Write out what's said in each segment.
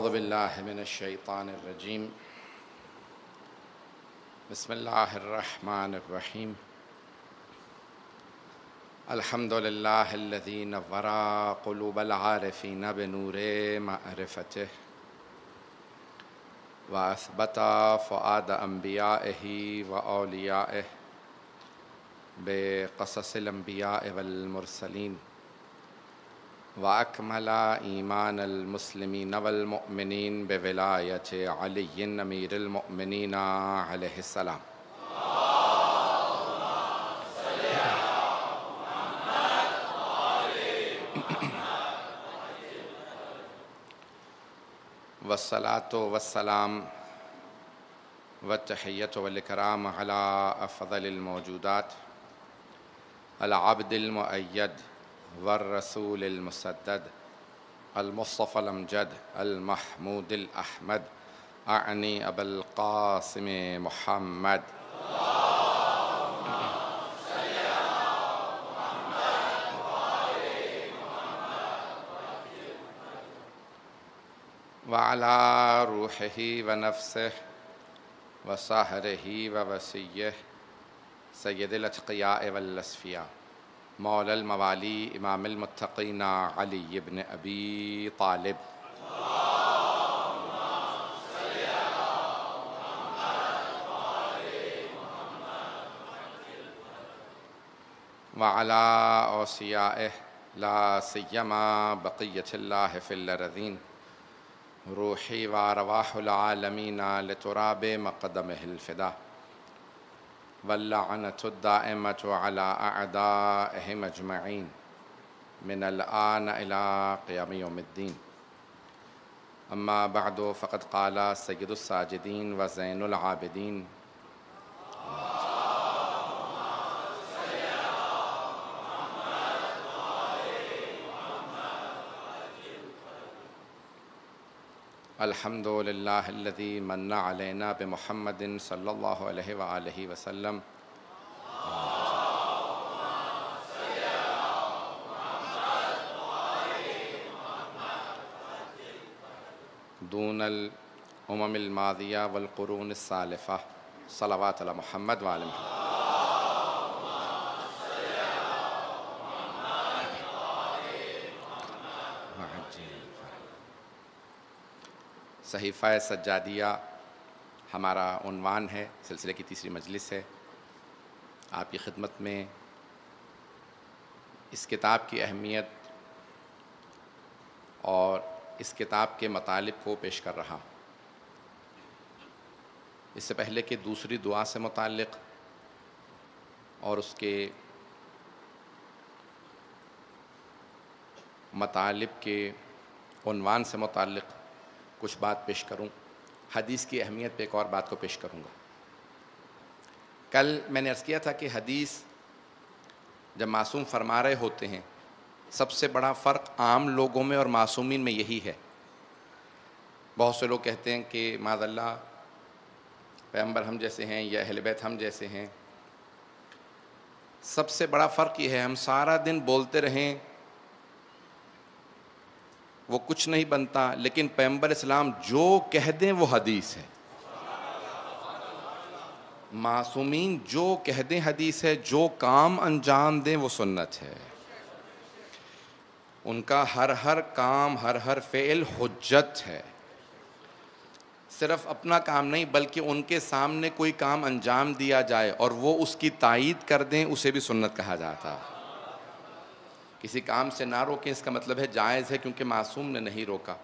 أعوذ بالله من الشيطان الرجيم. بسم الله الرحمن الرحيم. الحمد لله الذي نور قلوب العارفين بنور معرفته وأثبت فؤاد أنبيائه وأوليائه بقصص الأنبياء والمرسلين وأكمل إيمان المسلمين والمؤمنين بولاية علي أمير المؤمنين عليه السلام. والصلاة والسلام والتحية والإكرام على أفضل الموجودات العبد المؤيد والرسول المسدد المصطفى الأمجد المحمود الأحمد أعني أبا القاسم محمد. وعلى روحه ونفسه وصهره ووسيه سيد الأتقياء والأصفياء مولى الموالي إمام المتقين علي بن أبي طالب. وعلى أوصيائه لا سيما بقية الله في الأرضين روحي وأرواح العالمين لتراب مقدمه الفداء واللعنة الدائمة على أعدائهم أجمعين من الآن إلى قيام يوم الدين. أما بعد فقد قال سيد الساجدين وزين العابدين الحمد لله الذي من علينا بمحمد صلى الله عليه وآله وسلم دون الأمم الماضية والقرون السالفة صلوات على محمد وآل محمد. صحیفہ سجادیہ ہمارا عنوان ہے، سلسلے کی تیسری مجلس ہے. آپ کی خدمت میں اس کتاب کی اہمیت اور اس کتاب کے مطالب کو پیش کر رہا. اس سے پہلے کہ دوسری دعا سے متعلق اور اس کے مطالب کے عنوان سے متعلق کچھ بات پیش کروں، حدیث کی اہمیت پہ ایک اور بات کو پیش کروں گا. کل میں نے عرض کیا تھا کہ حدیث جب معصوم فرما رہے ہوتے ہیں، سب سے بڑا فرق عام لوگوں میں اور معصومین میں یہی ہے. بہت سے لوگ کہتے ہیں کہ معاذ اللہ پیغمبر ہم جیسے ہیں یا اہل بیت ہم جیسے ہیں. سب سے بڑا فرق یہ ہے، ہم سارا دن بولتے رہیں وہ کچھ نہیں بنتا، لیکن پیغمبر اسلام جو کہہ دیں وہ حدیث ہے. معصومین جو کہہ دیں حدیث ہے، جو کام انجام دیں وہ سنت ہے. ان کا ہر کام ہر فعل حجت ہے. صرف اپنا کام نہیں بلکہ ان کے سامنے کوئی کام انجام دیا جائے اور وہ اس کی تائید کر دیں، اسے بھی سنت کہا جاتا. کسی کام سے نہ روکیں، اس کا مطلب ہے جائز ہے، کیونکہ معصوم نے نہیں روکا.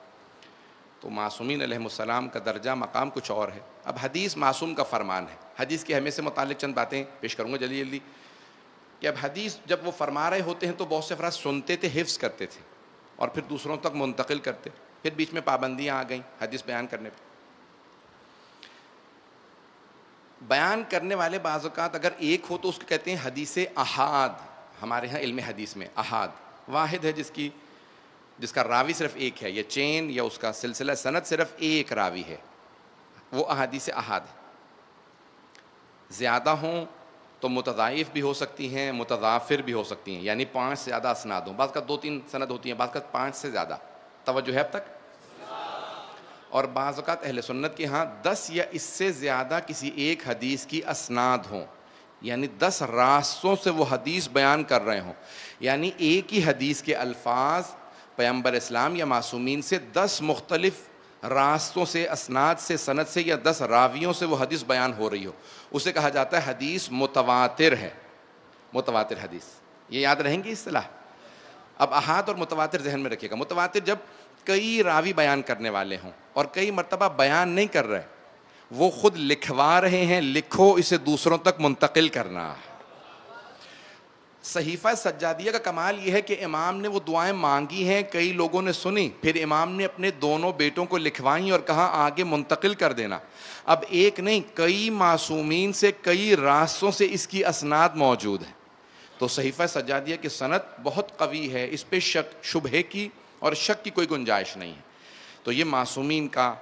تو معصومین علیہ السلام کا درجہ مقام کچھ اور ہے. اب حدیث معصوم کا فرمان ہے. حدیث کی اہمیت سے متعلق چند باتیں پیش کروں گا جلدی کہ اب حدیث جب وہ فرما رہے ہوتے ہیں تو بہت سے افراد سنتے تھے، حفظ کرتے تھے اور پھر دوسروں تک منتقل کرتے. پھر بیچ میں پابندیاں آ گئیں حدیث بیان کرنے پہ. بیان کرنے والے بعض اوقات اگر ایک ہو تو اس کو کہتے ہیں حدیث احاد. ہمارے ہاں علم حدیث میں احاد واحد ہے جس کا راوی صرف ایک ہے، یا چین یا اس کا سلسلہ سند صرف ایک راوی ہے، وہ احادیث احاد ہے. زیادہ ہوں تو متضاعف بھی ہو سکتی ہیں، متضافر بھی ہو سکتی ہیں، یعنی 5 سے زیادہ اسناد ہوں. بعض کا 2-3 سند ہوتی ہیں، بعض کا 5 سے زیادہ. توجہ ہے اب تک؟ اور بعض اوقات اہل سنت کے ہاں 10 یا اس سے زیادہ کسی ایک حدیث کی اسناد ہوں، یعنی 10 راستوں سے وہ حدیث بیان کر رہے ہوں، یعنی ایک ہی حدیث کے الفاظ پیغمبر اسلام یا معصومین سے 10 مختلف راستوں سے، اسناد سے، سند سے، یا 10 راویوں سے وہ حدیث بیان ہو رہی ہو، اسے کہا جاتا ہے حدیث متواتر ہے، متواتر حدیث. یہ یاد رہیں گی اصطلاح. اب احاد اور متواتر ذہن میں رکھیے گا. متواتر جب کئی راوی بیان کرنے والے ہوں اور کئی مرتبہ بیان نہیں کر رہے، وہ خود لکھوا رہے ہیں، لکھو اسے دوسروں تک منتقل کرنا. صحیفہ سجادیہ کا کمال یہ ہے کہ امام نے وہ دعائیں مانگی ہیں، کئی لوگوں نے سنی، پھر امام نے اپنے دونوں بیٹوں کو لکھوائیں اور کہا آگے منتقل کر دینا. اب ایک نہیں، کئی معصومین سے، کئی راستوں سے اس کی اسناد موجود ہے. تو صحیفہ سجادیہ کی سند بہت قوی ہے، اس پہ شک، شبہے کی اور شک کی کوئی گنجائش نہیں ہے. تو یہ معصومین کا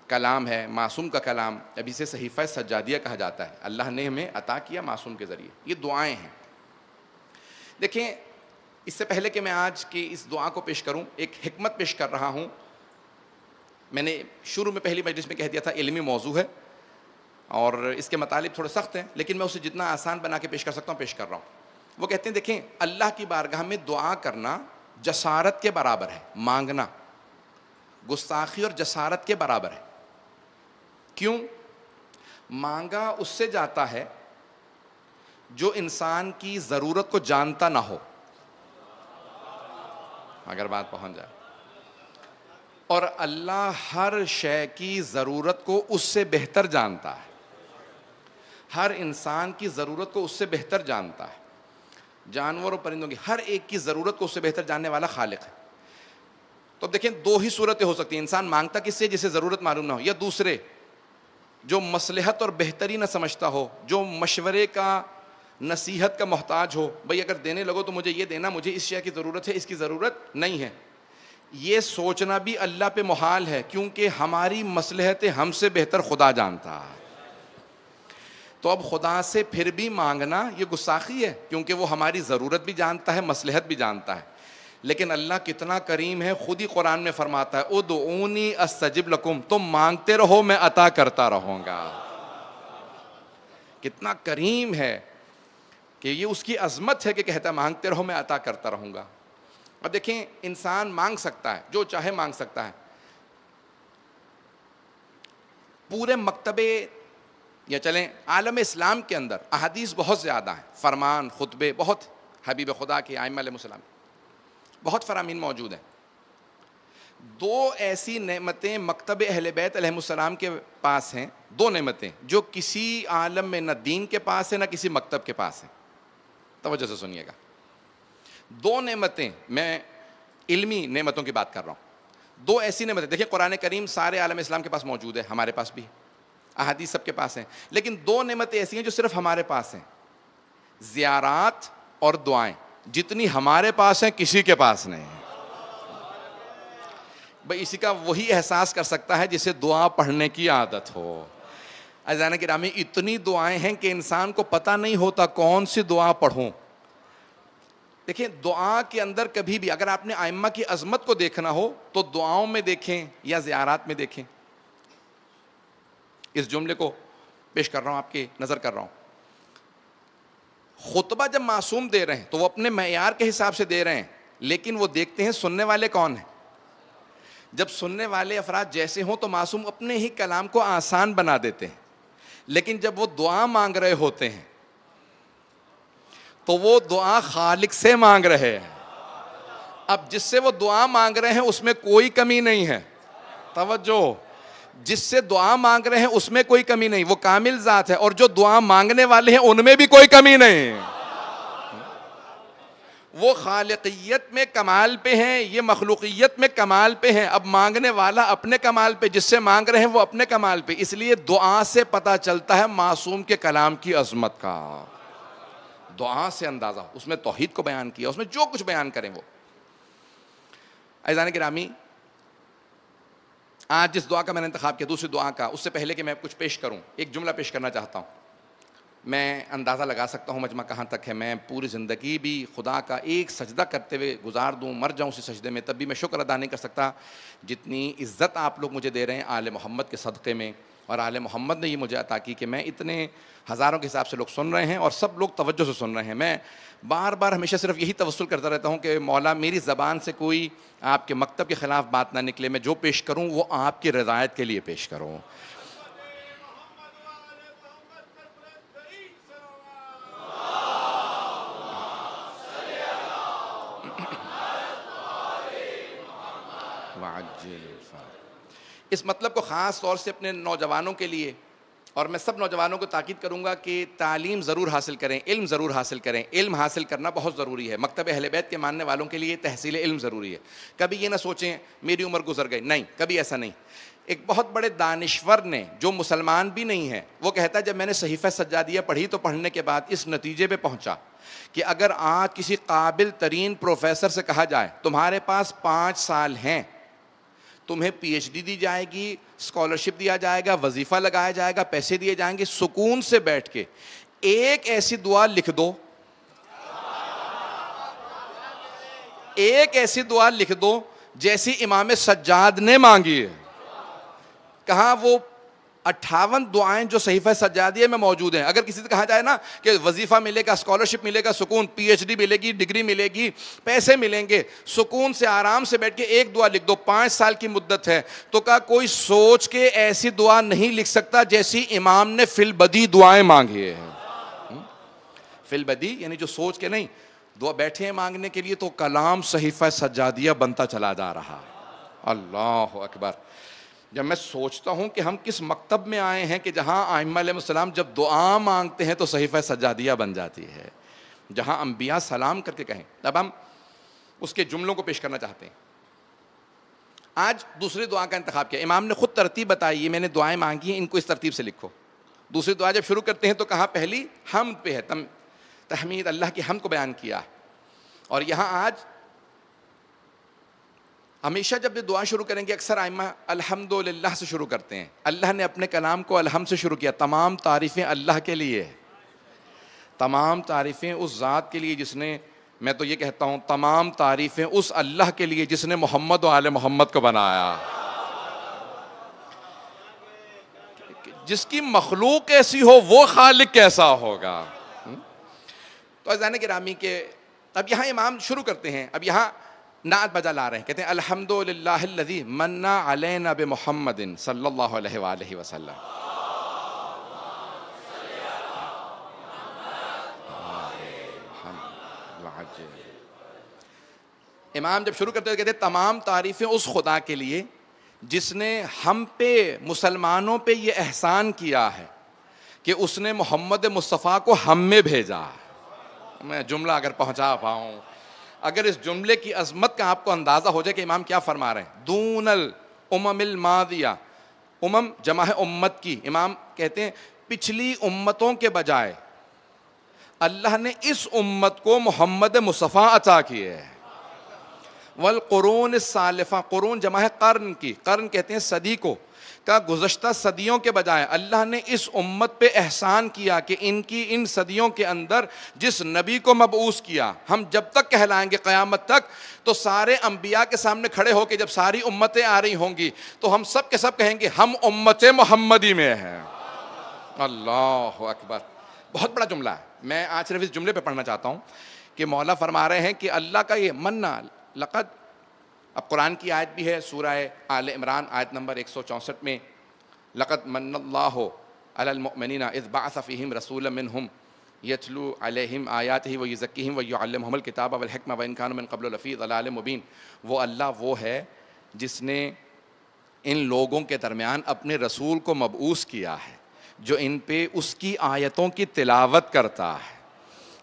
کلام ہے، معصوم کا کلام، اب اسے صحیفہ سجادیہ کہا جاتا ہے. اللہ نے ہمیں عطا کیا معصوم کے ذریعے. یہ دعائیں ہیں. دیکھیں، اس سے پہلے کہ میں آج کی اس دعا کو پیش کروں، ایک حکمت پیش کر رہا ہوں. میں نے شروع میں پہلی مجلس میں کہہ دیا تھا علمی موضوع ہے اور اس کے مطالب تھوڑے سخت ہیں، لیکن میں اسے جتنا آسان بنا کے پیش کر سکتا ہوں پیش کر رہا ہوں. وہ کہتے ہیں دیکھیں، اللہ کی بارگاہ میں دعا کرنا جسارت کے برابر ہے. مانگنا گستاخی اور جسارت کے برابر ہے. کیوں؟ مانگا اس سے جاتا ہے جو انسان کی ضرورت کو جانتا نہ ہو، اگر بات پہنچ جائے. اور اللہ ہر شے کی ضرورت کو اس سے بہتر جانتا ہے. ہر انسان کی ضرورت کو اس سے بہتر جانتا ہے. جانور و پرندوں کی ہر ایک کی ضرورت کو اس سے بہتر جاننے والا خالق ہے. تو اب دیکھیں، دو ہی صورتیں ہو سکتی ہیں. انسان مانگتا کس سے؟ جسے ضرورت معلوم نہ ہو، یا دوسرے جو مصلحت اور بہتری نہ سمجھتا ہو، جو مشورے کا، نصیحت کا محتاج ہو. بھئی اگر دینے لگو تو مجھے یہ دینا، مجھے اس شے کی ضرورت ہے، اس کی ضرورت نہیں ہے. یہ سوچنا بھی اللہ پہ محال ہے، کیونکہ ہماری مصلحتیں ہم سے بہتر خدا جانتا ہے. تو اب خدا سے پھر بھی مانگنا یہ گستاخی ہے، کیونکہ وہ ہماری ضرورت بھی جانتا ہے، مصلحت بھی جانتا ہے. لیکن اللہ کتنا کریم ہے، خود ہی قرآن میں فرماتا ہے ادعونی استجب لکم، تم مانگتے رہو میں عطا کرتا رہوں گا. کتنا کریم ہے کہ یہ اس کی عظمت ہے کہ کہتا ہے مانگتے رہو میں عطا کرتا رہوں گا. اب دیکھیں، انسان مانگ سکتا ہے، جو چاہے مانگ سکتا ہے. پورے مکتبے یا چلیں عالم اسلام کے اندر احادیث بہت زیادہ ہیں، فرمان، خطبے بہت، حبیب خدا کے، ائمہ علیہ السلام، بہت فرامین موجود ہیں. دو ایسی نعمتیں مکتب اہل بیت علیہ السلام کے پاس ہیں، دو نعمتیں جو کسی عالم میں نہ دین کے پاس ہیں نہ کسی مکتب کے پاس ہیں. توجہ سے سنیے گا. دو نعمتیں، میں علمی نعمتوں کی بات کر رہا ہوں. دو ایسی نعمتیں، دیکھیں قرآن کریم سارے عالم اسلام کے پاس موجود ہے، ہمارے پاس بھی، احادیث سب کے پاس ہیں. لیکن دو نعمتیں ایسی ہیں جو صرف ہمارے پاس ہیں، زیارات اور دعائیں. جتنی ہمارے پاس ہیں کسی کے پاس نہیں. بھئی اسی کا وہی احساس کر سکتا ہے جسے دعا پڑھنے کی عادت ہو. عزیزان گرامی، اتنی دعائیں ہیں کہ انسان کو پتہ نہیں ہوتا کون سی دعا پڑھوں. دیکھیں، دعا کے اندر کبھی بھی اگر آپ نے ائمہ کی عظمت کو دیکھنا ہو تو دعاؤں میں دیکھیں یا زیارات میں دیکھیں. اس جملے کو پیش کر رہا ہوں، آپ کی نظر کر رہا ہوں. خطبہ جب معصوم دے رہے ہیں تو وہ اپنے معیار کے حساب سے دے رہے ہیں، لیکن وہ دیکھتے ہیں سننے والے کون ہیں. جب سننے والے افراد جیسے ہوں تو معصوم اپنے ہی کلام کو آسان بنا دیتے ہیں. لیکن جب وہ دعا مانگ رہے ہوتے ہیں تو وہ دعا خالق سے مانگ رہے ہیں. اب جس سے وہ دعا مانگ رہے ہیں اس میں کوئی کمی نہیں ہے. توجہ، جس سے دعا مانگ رہے ہیں اس میں کوئی کمی نہیں، وہ کامل ذات ہے. اور جو دعا مانگنے والے ہیں ان میں بھی کوئی کمی نہیں. وہ خالقیت میں کمال پہ ہیں، یہ مخلوقیت میں کمال پہ ہیں. اب مانگنے والا اپنے کمال پہ، جس سے مانگ رہے ہیں وہ اپنے کمال پہ. اس لیے دعا سے پتہ چلتا ہے معصوم کے کلام کی عظمت کا. دعا سے اندازہ، اس میں توحید کو بیان کیا، اس میں جو کچھ بیان کریں وہ. عزیزان گرامی، آج جس دعا کا میں نے انتخاب کیا، دوسری دعا کا، اس سے پہلے کہ میں کچھ پیش کروں ایک جملہ پیش کرنا چاہتا ہوں. میں اندازہ لگا سکتا ہوں مجمع کہاں تک ہے. میں پوری زندگی بھی خدا کا ایک سجدہ کرتے ہوئے گزار دوں, مر جاؤں اسی سجدے میں, تب بھی میں شکر ادا نہیں کر سکتا جتنی عزت آپ لوگ مجھے دے رہے ہیں آل محمد کے صدقے میں. اور آل محمد نے یہ مجھے عطا کی کہ میں اتنے ہزاروں کے حساب سے لوگ سن رہے ہیں اور سب لوگ توجہ سے سن رہے ہیں. میں بار بار ہمیشہ صرف یہی توسل کرتا رہتا ہوں کہ مولا میری زبان سے کوئی آپ کے مکتب کے خلاف بات نہ نکلے, میں جو پیش کروں وہ آپ کی رضایت کے لیے پیش کروں. اس مطلب کو خاص طور سے اپنے نوجوانوں کے لیے, اور میں سب نوجوانوں کو تاکید کروں گا کہ تعلیم ضرور حاصل کریں, علم ضرور حاصل کریں. علم حاصل کرنا بہت ضروری ہے. مکتب اہل بیت کے ماننے والوں کے لیے تحصیل علم ضروری ہے. کبھی یہ نہ سوچیں میری عمر گزر گئی, نہیں, کبھی ایسا نہیں. ایک بہت بڑے دانشور نے جو مسلمان بھی نہیں ہے وہ کہتا ہے جب میں نے صحیفہ سجادیہ پڑھی تو پڑھنے کے بعد اس نتیجے پہ پہنچا کہ اگر آج کسی قابل ترین پروفیسر سے کہا جائے تمہارے پاس 5 سال ہیں, تمہیں پی ایچ ڈی دی جائے گی, اسکالرشپ دیا جائے گا, وظیفہ لگایا جائے گا, پیسے دیے جائیں گے, سکون سے بیٹھ کے ایک ایسی دعا لکھ دو, ایک ایسی دعا لکھ دو جیسی امام سجاد نے مانگی ہے. کہاں وہ 58 دعائیں جو صحیفہ سجادیہ میں موجود ہیں. اگر کسی سے کہا جائے نا کہ وظیفہ ملے گا, اسکالرشپ ملے گا, سکون, پی ایچ ڈی ملے گی, ڈگری ملے گی, پیسے ملیں گے, سکون سے آرام سے بیٹھ کے ایک دعا لکھ دو, 5 سال کی مدت ہے, تو کہا کوئی سوچ کے ایسی دعا نہیں لکھ سکتا جیسی امام نے فی البدی دعائیں مانگی ہیں. فی البدی یعنی جو سوچ کے نہیں, دعا بیٹھے ہیں مانگنے کے لیے تو کلام صحیفہ سجادیہ بنتا چلا جا رہا. اللہ اکبر. جب میں سوچتا ہوں کہ ہم کس مکتب میں آئے ہیں کہ جہاں ائمہ علیہ السلام جب دعا مانگتے ہیں تو صحیفہ سجادیہ بن جاتی ہے, جہاں انبیاء سلام کر کے کہیں. اب ہم اس کے جملوں کو پیش کرنا چاہتے ہیں. آج دوسری دعا کا انتخاب کیا, امام نے خود ترتیب بتائی, یہ میں نے دعائیں مانگی ہیں ان کو اس ترتیب سے لکھو. دوسری دعا جب شروع کرتے ہیں تو کہا پہلی حمد پہ ہے, تحمید اللہ کی حمد کو بیان کیا. اور یہاں آج ہمیشہ جب یہ دعا شروع کریں گے اکثر ائمہ الحمدللہ سے شروع کرتے ہیں. اللہ نے اپنے کلام کو الحمد سے شروع کیا. تمام تعریفیں اللہ کے لیے, تمام تعریفیں اس ذات کے لیے جس نے, میں تو یہ کہتا ہوں تمام تعریفیں اس اللہ کے لیے جس نے محمد و آل محمد کو بنایا. جس کی مخلوق ایسی ہو وہ خالق کیسا ہوگا. تو عزیزان گرامی کے اب یہاں امام شروع کرتے ہیں. اب یہاں نعت بجا لا رہے ہیں, کہتے ہیں الحمدللہ الذی من علینا بمحمد صلی اللہ علیہ وآلہ وسلم. امام جب شروع کرتے ہیں کہتے ہیں تمام تعریفیں اس خدا کے لیے جس نے ہم پہ, مسلمانوں پہ یہ احسان کیا ہے کہ اس نے محمد مصطفیٰ کو ہم میں بھیجا. میں جملہ اگر پہنچا پاؤں, اگر اس جملے کی عظمت کا آپ کو اندازہ ہو جائے کہ امام کیا فرما رہے ہیں. دون الامم الماضیہ, امم جمع ہے امت کی. امام کہتے ہیں پچھلی امتوں کے بجائے اللہ نے اس امت کو محمد مصطفیٰ عطا کیے. والقرون السالفہ, قرون جمع ہے قرن کی, قرن کہتے ہیں صدی کو, کا گزشتہ صدیوں کے بجائے اللہ نے اس امت پہ احسان کیا کہ ان صدیوں کے اندر جس نبی کو مبعوث کیا, ہم جب تک کہلائیں گے قیامت تک تو سارے انبیاء کے سامنے کھڑے ہو کے جب ساری امتیں آ رہی ہوں گی تو ہم سب کے سب کہیں گے ہم امت محمدی میں ہیں. اللہ اکبر. بہت بڑا جملہ ہے. میں آج صرف اس جملے پہ پڑھنا چاہتا ہوں کہ مولا فرما رہے ہیں کہ اللہ کا یہ منع لقد, اب قرآن کی آیت بھی ہے سورہ آل عمران آیت نمبر 164 میں, لقد من اللہ علی المؤمنین اذ بعث فیہم رسولا منہم یتلو علیہم آیاتہ ویزکیہم ویعلمہم الکتاب والحکمہ وان کانوا من قبل لفی ضلال مبین. وہ اللہ وہ ہے جس نے ان لوگوں کے درمیان اپنے رسول کو مبعوث کیا ہے جو ان پہ اس کی آیتوں کی تلاوت کرتا ہے,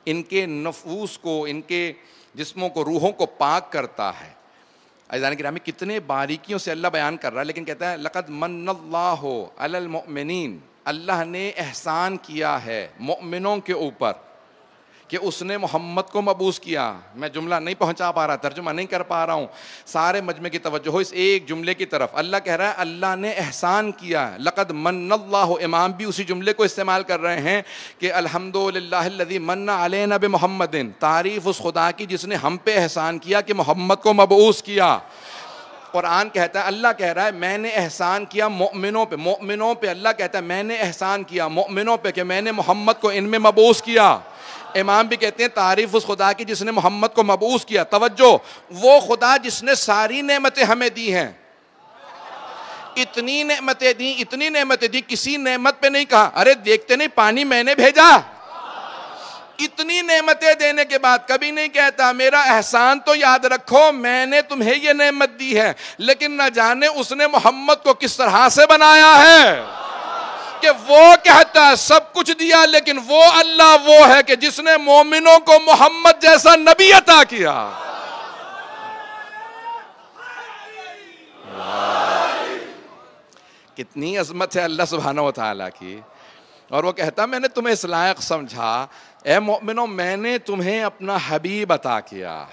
ان کے نفوس کو, ان کے جسموں کو, روحوں کو پاک کرتا ہے. عزیزان گرامی کتنے باریکیوں سے اللہ بیان کر رہا ہے, لیکن کہتا ہے لقد من اللہ علی المؤمنین, اللہ نے احسان کیا ہے مؤمنوں کے اوپر کہ اس نے محمد کو مبعوث کیا. میں جملہ نہیں پہنچا پا رہا, ترجمہ نہیں کر پا رہا ہوں, سارے مجمع کی توجہ ہو اس ایک جملے کی طرف. اللہ کہہ رہا ہے اللہ نے احسان کیا. لقد من اللہ, امام بھی اسی جملے کو استعمال کر رہے ہیں کہ الحمدللہ الذی من علینا بمحمد, تعریف اس خدا کی جس نے ہم پہ احسان کیا کہ محمد کو مبعوث کیا. قرآن کہتا ہے, اللہ کہہ رہا ہے میں نے احسان کیا مومنوں پہ, اللہ کہتا ہے میں نے احسان کیا مومنوں پہ کہ میں نے محمد کو ان میں مبعوث کیا. امام بھی کہتے ہیں تعریف اس خدا کی جس نے محمد کو مبعوث کیا. توجہ, وہ خدا جس نے ساری نعمتیں ہمیں دی ہیں, اتنی نعمتیں دی, کسی نعمت پہ نہیں کہا ارے دیکھتے نہیں پانی میں نے بھیجا. اتنی نعمتیں دینے کے بعد کبھی نہیں کہتا میرا احسان تو یاد رکھو میں نے تمہیں یہ نعمت دی ہے, لیکن نہ جانے اس نے محمد کو کس طرح سے بنایا ہے کہ وہ کہتا ہے سب کچھ دیا, لیکن وہ اللہ وہ ہے کہ جس نے مومنوں کو محمد جیسا نبی عطا کیا. کتنی عظمت ہے اللہ سبحانہ و تعالیٰ کی. اور وہ کہتا میں نے تمہیں اس لائق سمجھا اے مومنوں میں نے تمہیں اپنا حبیب عطا کیا.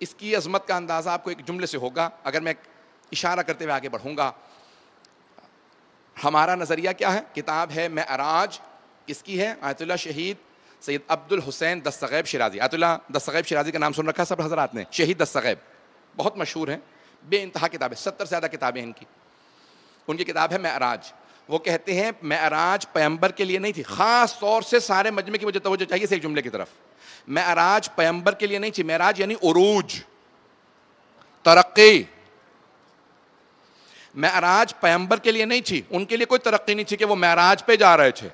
اس کی عظمت کا اندازہ آپ کو ایک جملے سے ہوگا. اگر میں اشارہ کرتے ہوئے آگے بڑھوں گا, ہمارا نظریہ کیا ہے؟ کتاب ہے معراج, کس کی ہے؟ آیت اللہ شہید سید عبد الحسین دستغیب شیرازی. آیت اللہ دستغیب شیرازی کا نام سن رکھا سب حضرات نے؟ شہید دستغیب بہت مشہور ہیں, بے انتہا کتاب ہے, 70 سے زیادہ کتابیں ان کی. ان کی کتاب ہے معراج. وہ کہتے ہیں معراج پیغمبر کے لیے نہیں تھی, خاص طور سے سارے مجمع کی مجھے توجہ چاہیے اس ایک جملے کی طرف. معراج پیغمبر کے لیے نہیں تھی, معراج یعنی عروج, ترقی. معراج پیغمبر کے لیے نہیں تھی, ان کے لیے کوئی ترقی نہیں تھی کہ وہ معراج پہ جا رہے تھے.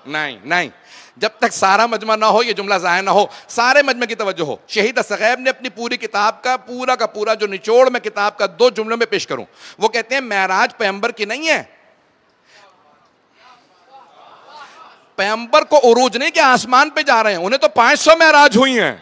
نہیں, جب تک سارا مجمع نہ ہو یہ جملہ ضائع نہ ہو, سارے مجمع کی توجہ ہو. شہید دستغیب نے اپنی پوری کتاب کا پورا جو نچوڑ میں کتاب کا 2 جملوں میں پیش کروں, وہ کہتے ہیں معراج پیغمبر کی نہیں ہے. پیغمبر کو عروج نہیں کہ آسمان پہ جا رہے ہیں, انہیں تو 500 معراج ہوئی ہیں.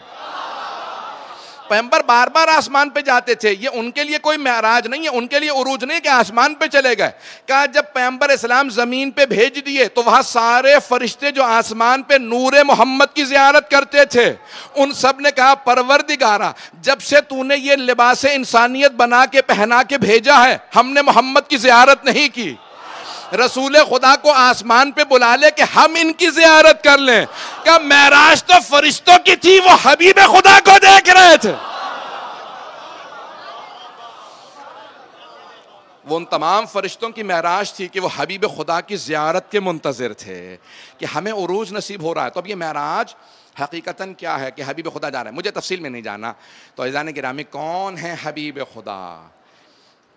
پیغمبر بار بار آسمان پہ جاتے تھے, یہ ان کے لیے کوئی معراج نہیں ہے, ان کے لیے عروج نہیں کہ آسمان پہ چلے گئے. کہا جب پیغمبر اسلام زمین پہ بھیج دیے تو وہاں سارے فرشتے جو آسمان پہ نور محمد کی زیارت کرتے تھے, ان سب نے کہا پروردگارا جب سے تو نے یہ لباس انسانیت بنا کے پہنا کے بھیجا ہے ہم نے محمد کی زیارت نہیں کی, رسول خدا کو آسمان پہ بلا لے کہ ہم ان کی زیارت کر لیں. کہ معراج تو فرشتوں کی تھی, وہ حبیب خدا کو دیکھ رہے تھے. وہ ان تمام فرشتوں کی معراج تھی کہ وہ حبیب خدا کی زیارت کے منتظر تھے کہ ہمیں عروج نصیب ہو رہا ہے. تو اب یہ معراج حقیقتاً کیا ہے کہ حبیب خدا جا رہا ہے. مجھے تفصیل میں نہیں جانا. تو عزیزان گرامی, کون ہے حبیب خدا؟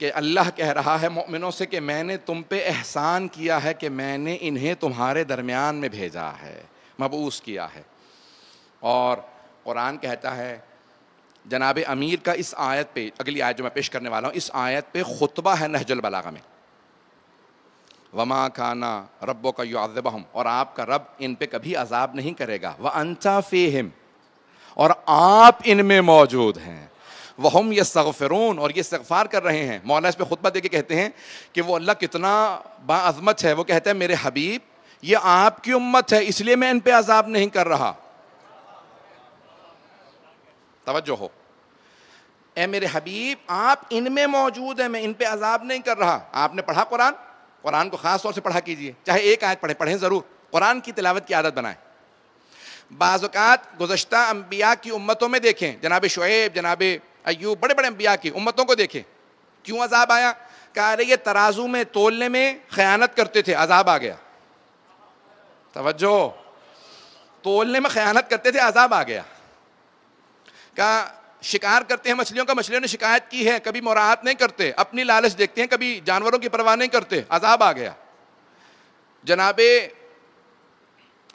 کہ اللہ کہہ رہا ہے مومنوں سے کہ میں نے تم پہ احسان کیا ہے کہ میں نے انہیں تمہارے درمیان میں بھیجا ہے, مبعوث کیا ہے. اور قرآن کہتا ہے جناب امیر کا اس آیت پہ, اگلی آیت جو میں پیش کرنے والا ہوں اس آیت پہ خطبہ ہے نہج البلاغہ میں, وما کانا ربک یعذبہم, اور آپ کا رب ان پہ کبھی عذاب نہیں کرے گا, وانت فیہم, اور آپ ان میں موجود ہیں, وہم یستغفرون, اور یہ استغفار کر رہے ہیں. مولا اس پہ خطبہ دے کے کہتے ہیں کہ وہ اللہ کتنا باعظمت ہے. وہ کہتے ہیں میرے حبیب یہ آپ کی امت ہے اس لیے میں ان پہ عذاب نہیں کر رہا. توجہ ہو, اے میرے حبیب آپ ان میں موجود ہیں, میں ان پہ عذاب نہیں کر رہا. آپ نے پڑھا قرآن کو خاص طور سے پڑھا کیجئے, چاہے ایک آیت پڑھیں ضرور, قرآن کی تلاوت کی عادت بنائیں. بعض اوقات گزشتہ انبیاء کی امتوں میں دیکھیں, جناب شعیب, جناب ایوب, بڑے بڑے انبیاء کی امتوں کو دیکھیں, کیوں عذاب آیا؟ کہا رہے یہ ترازو میں تولنے میں خیانت کرتے تھے, عذاب آ گیا. توجہ, تولنے میں خیانت کرتے تھے, عذاب آ گیا. کہا شکار کرتے ہیں مچھلیوں کا, مچھلیوں نے شکایت کی ہے, کبھی مراعات نہیں کرتے, اپنی لالچ دیکھتے ہیں, کبھی جانوروں کی پرواہ نہیں کرتے, عذاب آ گیا. جناب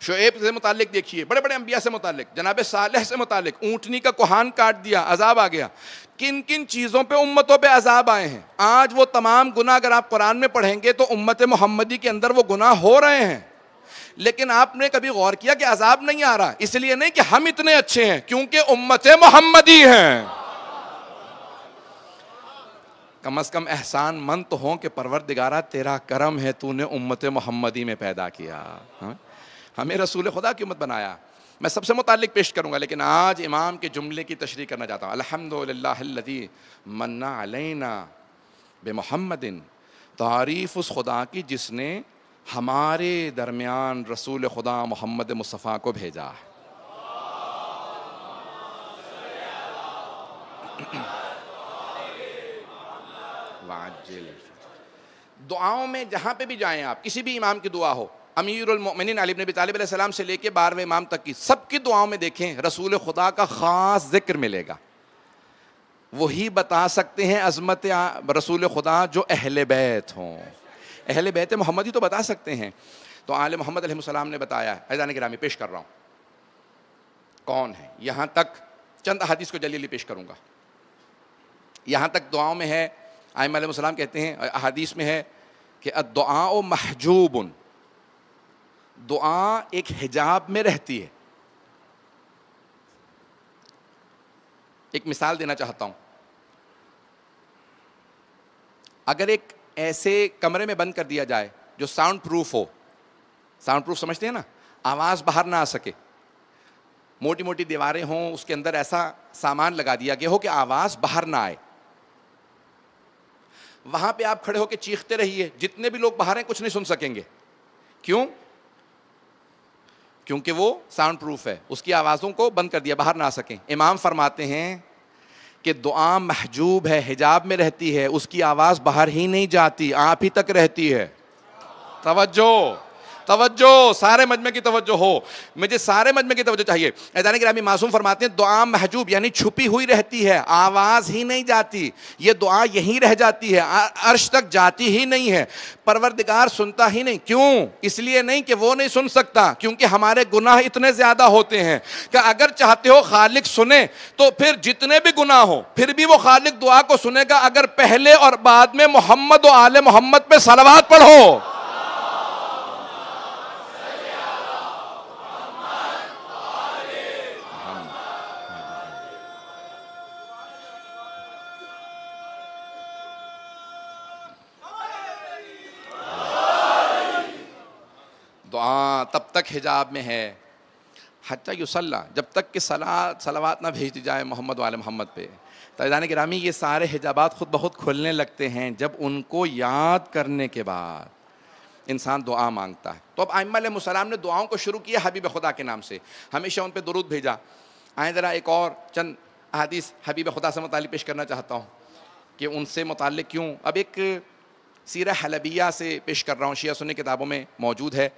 شعیب سے متعلق دیکھیے, بڑے بڑے انبیاء سے متعلق, جناب صالح سے متعلق اونٹنی کا کوہان کاٹ دیا, عذاب آ گیا. کن کن چیزوں پہ امتوں پہ عذاب آئے ہیں. آج وہ تمام گناہ اگر آپ قرآن میں پڑھیں گے تو امت محمدی کے اندر وہ گناہ ہو رہے ہیں, لیکن آپ نے کبھی غور کیا کہ عذاب نہیں آ رہا؟ اس لیے نہیں کہ ہم اتنے اچھے ہیں, کیونکہ امت محمدی ہیں. کم از کم احسان مند تو ہوں کہ پروردگارہ تیرا کرم ہے، تو نے امت محمدی میں پیدا کیا، ہمیں رسول خدا کی امت بنایا۔ میں سب سے متعلق پیش کروں گا، لیکن آج امام کے جملے کی تشریح کرنا چاہتا ہوں۔ الحمدللہ الذی من علینا بمحمد، تعریف اس خدا کی جس نے ہمارے درمیان رسول خدا محمد مصطفیٰ کو بھیجا ہے۔ دعاؤں میں جہاں پہ بھی جائیں آپ، کسی بھی امام کی دعا ہو، امیر المؤمنین علی بن ابی طالب علیہ السلام سے لے کے 12ویں امام تک کی سب کی دعاؤں میں دیکھیں رسول خدا کا خاص ذکر ملے گا۔ وہی بتا سکتے ہیں عظمت رسول خدا جو اہل بیت ہوں، اہل بیت محمدی تو بتا سکتے ہیں۔ تو آل محمد علیہ السلام نے بتایا ہے۔ عزیزان گرامی پیش کر رہا ہوں کون ہے، یہاں تک چند احادیث کو جلیلی پیش کروں گا۔ یہاں تک دعاؤں میں ہے، ائمہ علیہ السلام کہتے ہیں، احادیث میں ہے کہ الدعاء محجوب، دعا ایک حجاب میں رہتی ہے۔ ایک مثال دینا چاہتا ہوں، اگر ایک ایسے کمرے میں بند کر دیا جائے جو ساؤنڈ پروف ہو، ساؤنڈ پروف سمجھتے ہیں نا، آواز باہر نہ آ سکے، موٹی موٹی دیواریں ہوں، اس کے اندر ایسا سامان لگا دیا گیا ہو کہ آواز باہر نہ آئے، وہاں پہ آپ کھڑے ہو کے چیختے رہیے، جتنے بھی لوگ باہر ہیں کچھ نہیں سن سکیں گے۔ کیوں؟ کیونکہ وہ ساؤنڈ پروف ہے، اس کی آوازوں کو بند کر دیا، باہر نہ آ سکیں۔ امام فرماتے ہیں کہ دعا محجوب ہے، حجاب میں رہتی ہے، اس کی آواز باہر ہی نہیں جاتی، آپ ہی تک رہتی ہے۔ توجہ توجہ، سارے مجمع کی توجہ ہو، مجھے سارے مجمع کی توجہ چاہیے۔ عزیزان گرامی معصوم فرماتے ہیں دعا محجوب یعنی چھپی ہوئی رہتی ہے، آواز ہی نہیں جاتی، یہ دعا یہیں رہ جاتی ہے، عرش تک جاتی ہی نہیں ہے، پروردگار سنتا ہی نہیں۔ کیوں؟ اس لیے نہیں کہ وہ نہیں سن سکتا، کیونکہ ہمارے گناہ اتنے زیادہ ہوتے ہیں کہ اگر چاہتے ہو خالق سنے تو پھر جتنے بھی گناہ ہو پھر بھی وہ خالق دعا کو سنے گا اگر پہلے اور بعد میں محمد و آل محمد پہ صلوات پڑھو۔ دعا تب تک حجاب میں ہے حتی یصلی، جب تک کہ صلوات نہ بھیج دی جائے محمد و آل محمد پہ۔ تو عزیزان گرامی یہ سارے حجابات خود بخود کھلنے لگتے ہیں جب ان کو یاد کرنے کے بعد انسان دعا مانگتا ہے۔ تو اب ائمہ علیہ السلام نے دعاؤں کو شروع کیا حبیب خدا کے نام سے، ہمیشہ ان پہ درود بھیجا۔ آئیں ذرا ایک اور چند احادیث حبیب خدا سے متعلق پیش کرنا چاہتا ہوں کہ ان سے متعلق کیوں۔ اب ایک سیرہ حلبیہ سے پیش کر رہا ہوں، شیعہ سنی کتابوں میں موجود ہے،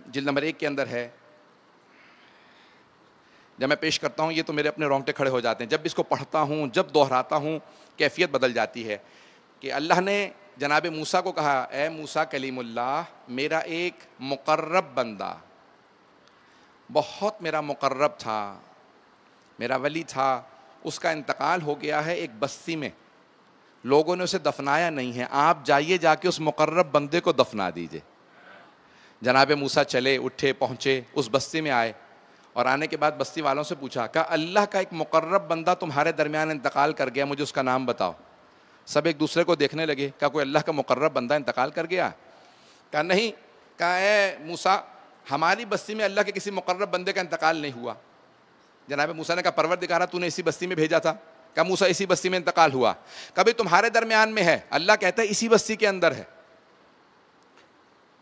جلد نمبر 1 کے اندر ہے۔ جب میں پیش کرتا ہوں یہ تو میرے اپنے رونگٹے کھڑے ہو جاتے ہیں، جب اس کو پڑھتا ہوں، جب دہراتا ہوں کیفیت بدل جاتی ہے۔ کہ اللہ نے جناب موسیٰ کو کہا، اے موسیٰ کلیم اللہ، میرا ایک مقرب بندہ، بہت میرا مقرب تھا، میرا ولی تھا، اس کا انتقال ہو گیا ہے ایک بستی میں، لوگوں نے اسے دفنایا نہیں ہے، آپ جائیے جا کے اس مقرب بندے کو دفنا دیجئے۔ جناب موسیٰ چلے، اٹھے، پہنچے، اس بستی میں آئے، اور آنے کے بعد بستی والوں سے پوچھا، کہا اللہ کا ایک مقرب بندہ تمہارے درمیان انتقال کر گیا، مجھے اس کا نام بتاؤ۔ سب ایک دوسرے کو دیکھنے لگے، کہا کوئی اللہ کا مقرب بندہ انتقال کر گیا؟ کہا نہیں۔ کہا اے موسیٰ، ہماری بستی میں اللہ کے کسی مقرب بندے کا انتقال نہیں ہوا۔ جناب موسیٰ نے کہا پروردگارہ تو نے اسی بستی میں بھیجا تھا۔ کہا موسیٰ اسی بستی میں انتقال ہوا۔ کبھی تمہارے درمیان میں ہے؟ اللہ کہتا ہے اسی بستی کے اندر ہے۔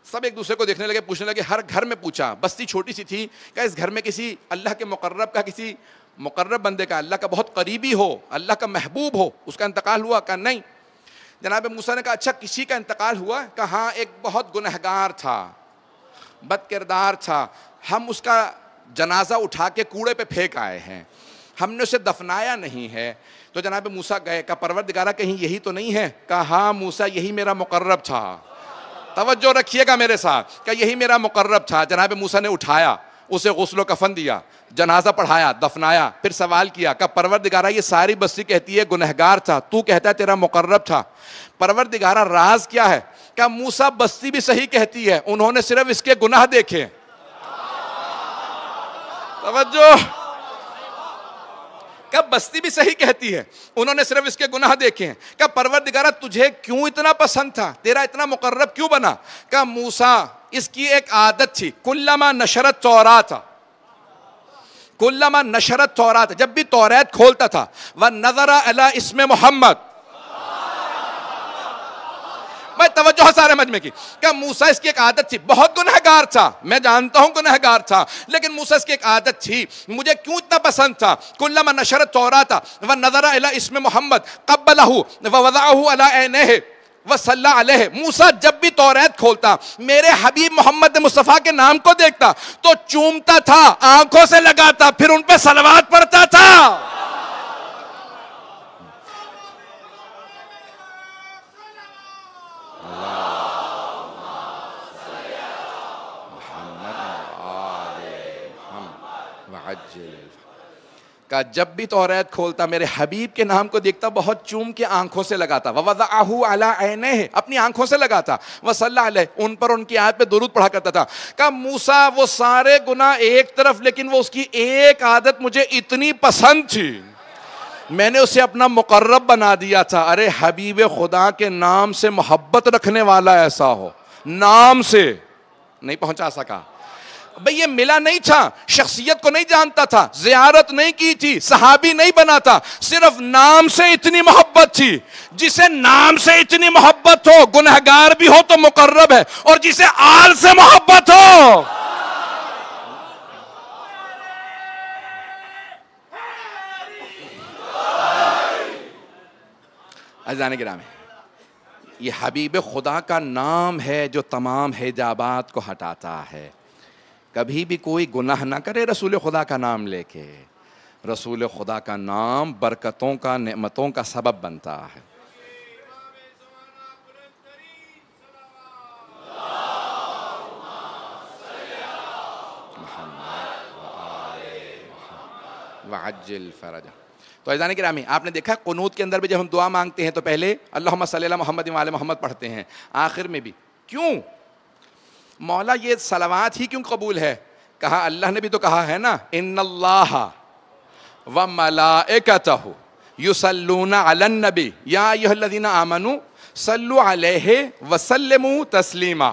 سب ایک دوسرے کو دیکھنے لگے، پوچھنے لگے، ہر گھر میں پوچھا، بستی چھوٹی سی تھی، کہ اس گھر میں کسی اللہ کے مقرب کا، کسی مقرب بندے کا، اللہ کا بہت قریبی ہو، اللہ کا محبوب ہو، اس کا انتقال ہوا؟ کہا نہیں۔ جناب موسیٰ نے کہا اچھا کسی کا انتقال ہوا؟ کہا ہاں، ایک بہت گنہگار تھا، بد کردار تھا، ہم اس کا جنازہ اٹھا کے کوڑے پہ پھینک آئے ہیں، ہم نے اسے دفنایا نہیں ہے۔ تو جناب موسیٰ گئے، کہا پروردگارہ کہیں یہی تو نہیں ہے؟ کہا ہاں موسیٰ یہی میرا مقرب تھا۔ توجہ رکھیے گا میرے ساتھ، کہ یہی میرا مقرب تھا۔ جناب موسیٰ نے اٹھایا، اسے غسل و کفن دیا، جنازہ پڑھایا، دفنایا، پھر سوال کیا، کہ پروردگارہ یہ ساری بستی کہتی ہے گنہگار تھا، تو کہتا ہے تیرا مقرب تھا، پروردگارہ راز کیا ہے؟ کہ موسیٰ بستی بھی صحیح کہتی ہے، انہوں نے صرف اس کے گناہ دیکھے۔ توجہ، کہ بستی بھی صحیح کہتی ہے، انہوں نے صرف اس کے گناہ دیکھے ہیں. کہ پروردگارہ تجھے کیوں اتنا پسند تھا، تیرا اتنا مقرب کیوں بنا؟ کہ موسیٰ اس کی ایک عادت تھی، کلما نشرت تورات، کلما نشرت تورات، جب بھی توریت کھولتا تھا، وَنَظَرَ عَلَىٰ اسْمِ محمد، میں توجہ سارے مجمع کی، کہ موسیٰ اس کی ایک عادت تھی، بہت گنہگار تھا، میں جانتا ہوں گنہگار تھا، لیکن موسیٰ اس کی ایک عادت تھی، مجھے کیوں اتنا پسند تھا؟ کلما نشرت تورات وَنَظَرَ عَلَىٰ اسْمِ محمد قَبَّلَهُ وَوَضَعَهُ عَلَىٰ عَيْنَيْهِ وَصَلَّى عَلَيْهِ. موسیٰ جب بھی توریت کھولتا، میرے حبیب محمد مصطفیٰ کے نام کو دیکھتا تو چومتا تھا، آنکھوں سے لگاتا، پھر ان پہ صلوات پڑھتا تھا. کہ جب بھی توریت کھولتا میرے حبیب کے نام کو دیکھتا، بہت چوم کے آنکھوں سے لگاتا، وَوَضَعَهُ عَلَىٰ عَيْنَيْهِ، اپنی آنکھوں سے لگاتا، وَصَلَّى عَلَيْهِ، ان پر ان کی آیت پہ درود پڑھا کرتا تھا. کہ موسیٰ وہ سارے گناہ ایک طرف، لیکن وہ اس کی ایک عادت مجھے اتنی پسند تھی، میں نے اسے اپنا مقرب بنا دیا تھا. ارے حبیب خدا کے نام سے محبت رکھنے والا ایسا ہو، نام سے نہیں پہنچا سکا بھئی، یہ ملا نہیں تھا، شخصیت کو نہیں جانتا تھا، زیارت نہیں کی تھی، صحابی نہیں بنا تھا، صرف نام سے اتنی محبت تھی. جسے نام سے اتنی محبت ہو، گنہگار بھی ہو تو مقرب ہے، اور جسے آل سے محبت ہو، عزیزان گرامی، یہ حبیب خدا کا نام ہے جو تمام حجابات کو ہٹاتا ہے. کبھی بھی کوئی گناہ نہ کرے رسول خدا کا نام لے کے. رسول خدا کا نام برکتوں کا، نعمتوں کا سبب بنتا ہے. وعجل فرجہ. تو عزیزان گرامی، آپ نے دیکھا قنوت کے اندر بھی جب ہم دعا مانگتے ہیں تو پہلے اللہم صلی علی محمد وعلی محمد پڑھتے ہیں، آخر میں بھی. کیوں مولا یہ صلوات ہی کیوں قبول ہے؟ کہا اللہ نے بھی تو کہا ہے نا، ان اللہ وملائکتہ یصلون علی النبی یا ایھا الذین آمنوا صلوا علیہ وسلموا تسلیما.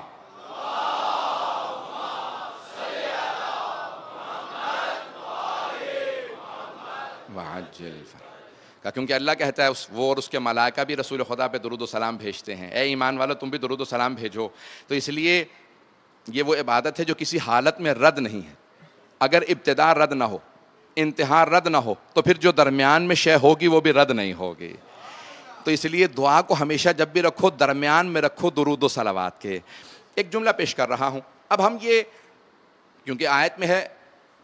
کیونکہ اللہ کہتا ہے وہ اور اس کے ملائکہ بھی رسول خدا پہ درود و سلام بھیجتے ہیں. اے ایمان والو تم بھی درود و سلام بھیجو. تو اس لیے یہ وہ عبادت ہے جو کسی حالت میں رد نہیں ہے. اگر ابتدا رد نہ ہو، انتہا رد نہ ہو، تو پھر جو درمیان میں شے ہوگی وہ بھی رد نہیں ہوگی. تو اس لیے دعا کو ہمیشہ جب بھی رکھو درمیان میں رکھو درود و صلوات کے. ایک جملہ پیش کر رہا ہوں. اب ہم یہ، کیونکہ آیت میں ہے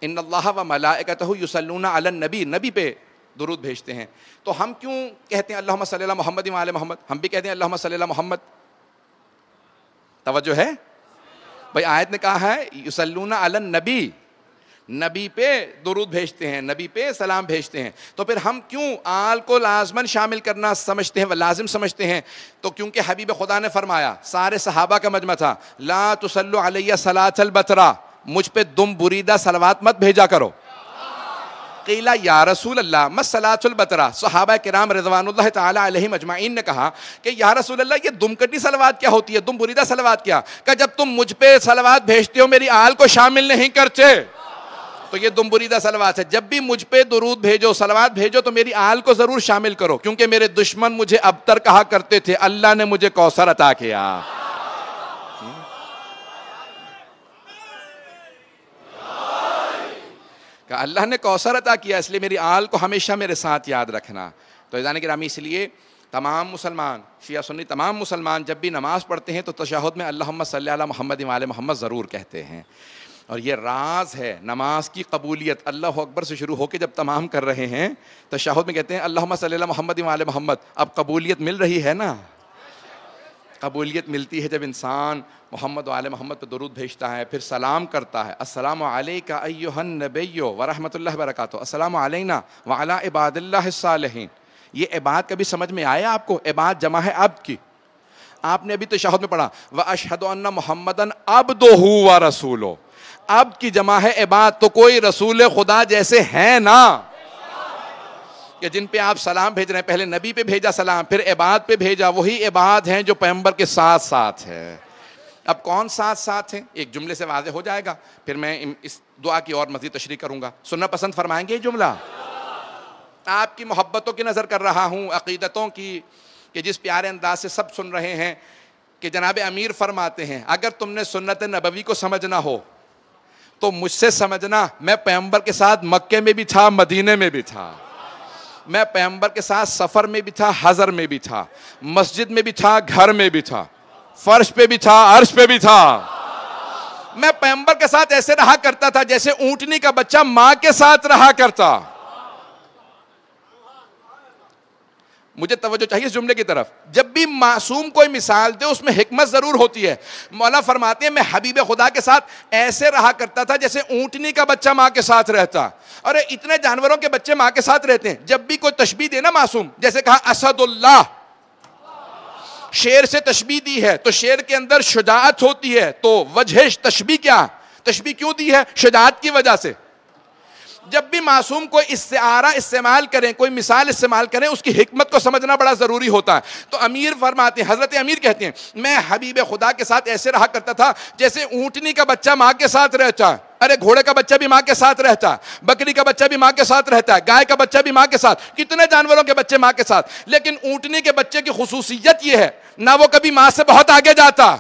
ان اللہ و ملائکتہ یصلون علی النبی، نبی پہ درود بھیجتے ہیں، تو ہم کیوں کہتے ہیں اللہم صلی علی محمد وعلی محمد؟ ہم بھی کہتے ہیں اللہم صلی علی محمد. توجہ ہے بھائی، آیت نے کہا ہے یصلون علی النبی، نبی پہ درود بھیجتے ہیں، نبی پہ سلام بھیجتے ہیں. تو پھر ہم کیوں آل کو لازماً شامل کرنا سمجھتے ہیں، لازم سمجھتے ہیں؟ تو کیونکہ حبیب خدا نے فرمایا، سارے صحابہ کا مجمع تھا، لا تصلوا علیہ صلاۃ البترا، مجھ پہ دم بریدہ صلوات مت بھیجا کرو. قیل یا رسول اللہ ما صلاۃ البترا، صحابہ کرام رضوان اللہ تعالی علیہم اجمعین نے کہا کہ یا رسول اللہ یہ دم کٹی صلوات کیا ہوتی ہے، دم بریدہ صلوات کیا؟ کہ جب تم مجھ پہ صلوات بھیجتے ہو میری آل کو شامل نہیں کرتے تو یہ دم بریدہ صلوات ہے. جب بھی مجھ پہ درود بھیجو، صلوات بھیجو تو میری آل کو ضرور شامل کرو، کیونکہ میرے دشمن مجھے ابتر کہا کرتے تھے، اللہ نے مجھے کوثر عطا کیا. کہ اللہ نے کوثر عطا کیا، اس لیے میری آل کو ہمیشہ میرے ساتھ یاد رکھنا. تو عزیزان گرامی، اس لیے تمام مسلمان، شیعہ سنی تمام مسلمان جب بھی نماز پڑھتے ہیں تو تشہد میں اللہم صلی علی محمد وعلی محمد ضرور کہتے ہیں. اور یہ راز ہے نماز کی قبولیت. اللہ اکبر سے شروع ہو کے جب تمام کر رہے ہیں تشہد میں کہتے ہیں اللہم صلی علی محمد وعلی محمد. اب قبولیت مل رہی ہے نا. قبولیت ملتی ہے جب انسان محمد وعلی محمد پہ درود بھیجتا ہے، پھر سلام کرتا ہے، السلام علیکہ ایھا النبی ورحمۃ اللہ وبرکاتہ، السلام علینا وعلی عباد اللہ الصالحین. یہ عباد کبھی سمجھ میں آیا آپ کو؟ عباد جمع ہے عبد کی. آپ نے ابھی تشہد میں پڑھا وَأَشْهَدُ أَنَّ مُحَمَّدًا عَبْدُهُ وَرَسُولُهُ، عبد کی جمع ہے عباد، تو کوئی رسول خدا جیسے ہیں نا. کہ جن پہ آپ سلام بھیج رہے ہیں، پہلے نبی پہ بھیجا سلام، پھر عباد پہ بھیجا، وہی عباد ہیں جو پیغمبر کے ساتھ ساتھ ہے۔ اب کون ساتھ ساتھ ہیں؟ ایک جملے سے واضح ہو جائے گا، پھر میں اس دعا کی اور مزید تشریح کروں گا۔ سننا پسند فرمائیں گے یہ جملہ؟ آپ کی محبتوں کی نظر کر رہا ہوں، عقیدتوں کی، کہ جس پیارے انداز سے سب سن رہے ہیں، کہ جناب امیر فرماتے ہیں اگر تم نے سنت نبوی کو سمجھنا ہو تو مجھ سے سمجھنا، میں پیغمبر کے ساتھ مکے میں بھی تھا، مدینے میں بھی تھا، میں پیغمبر کے ساتھ سفر میں بھی تھا، حضر میں بھی تھا، مسجد میں بھی تھا، گھر میں بھی تھا، فرش پہ بھی تھا، عرش پہ بھی تھا۔ میں پیغمبر کے ساتھ ایسے رہا کرتا تھا جیسے اونٹنی کا بچہ ماں کے ساتھ رہا کرتا۔ مجھے توجہ چاہیے اس جملے کی طرف۔ جب بھی معصوم کوئی مثال دے اس میں حکمت ضرور ہوتی ہے۔ مولا فرماتے ہیں میں حبیب خدا کے ساتھ ایسے رہا کرتا تھا جیسے اونٹنی کا بچہ ماں کے ساتھ رہتا۔ اور اتنے جانوروں کے بچے ماں کے ساتھ رہتے ہیں، جب بھی کوئی تشبیہ دے نا معصوم، جیسے کہا اسد اللہ، شیر سے تشبیہ دی ہے تو شیر کے اندر شجاعت ہوتی ہے، تو وجہ تشبیہ کیا؟ تشبیہ کیوں دی ہے؟ شجاعت کی وجہ سے۔ جب بھی معصوم کوئی استعارہ استعمال کریں، کوئی مثال استعمال کریں، اس کی حکمت کو سمجھنا بڑا ضروری ہوتا ہے۔ تو امیر فرماتے ہیں، حضرت امیر کہتے ہیں میں حبیب خدا کے ساتھ ایسے رہا کرتا تھا جیسے اونٹنی کا بچہ ماں کے ساتھ رہتا ہے۔ ارے گھوڑے کا بچہ بھی ماں کے ساتھ رہتا ہے، بکری کا بچہ بھی ماں کے ساتھ رہتا ہے، گائے کا بچہ بھی ماں کے ساتھ، کتنے جانوروں کے بچے ماں کے ساتھ، لیکن اونٹنی کے بچے کی خصوصیت یہ ہے نہ وہ کبھی ماں سے بہت آگے جاتا،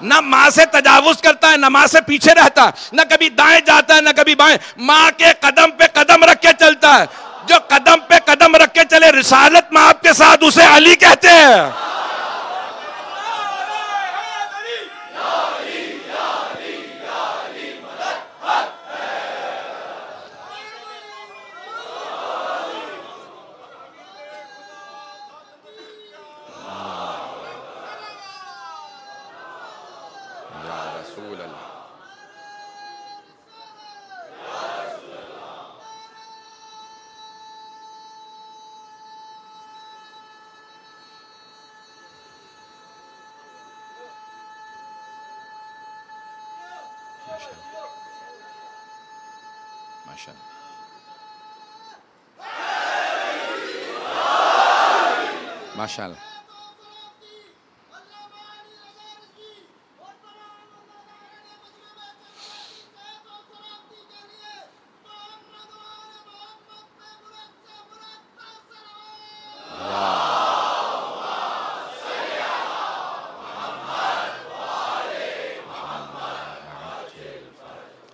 نہ ماں سے تجاوز کرتا ہے، نہ ماں سے پیچھے رہتا ہے، نہ کبھی دائیں جاتا ہے نہ کبھی بائیں، ماں کے قدم پہ قدم رکھ کے چلتا ہے۔ جو قدم پہ قدم رکھ کے چلے رسالت ماں کے ساتھ، اسے علی کہتے ہیں۔ ماشاءاللہ۔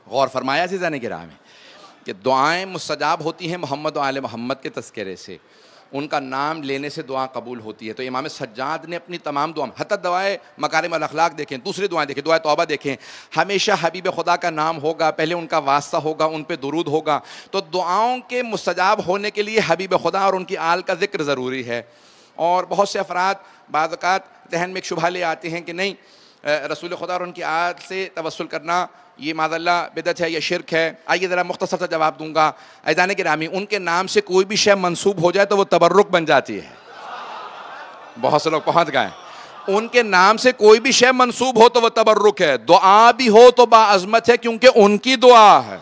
غور فرمایا عزیزان گرامی کہ دعائیں مستجاب ہوتی ہیں محمد و آل محمد کے تذکرے سے، ان کا نام لینے سے دعا قبول ہوتی ہے۔ تو امام سجاد نے اپنی تمام دعائیں، حتی دعائیں مکارم الاخلاق دیکھیں، دوسری دعائیں دیکھیں، دعائیں توبہ دیکھیں، ہمیشہ حبیب خدا کا نام ہوگا، پہلے ان کا واسطہ ہوگا، ان پہ درود ہوگا۔ تو دعاؤں کے مستجاب ہونے کے لیے حبیب خدا اور ان کی آل کا ذکر ضروری ہے۔ اور بہت سے افراد بعض اوقات ذہن میں ایک شبہ لے آتے ہیں کہ نہیں رسول خدا اور ان کی آل سے توسل کرنا یہ معاذ اللہ بدعت ہے یا شرک ہے۔ آئیے ذرا مختصر سا جواب دوں گا۔ عزیزان گرامی، ان کے نام سے کوئی بھی شے منسوب ہو جائے تو وہ تبرک بن جاتی ہے۔ بہت سے لوگ پہنچ گئے، ان کے نام سے کوئی بھی شے منسوب ہو تو وہ تبرک ہے، دعا بھی ہو تو باعظمت ہے کیونکہ ان کی دعا ہے۔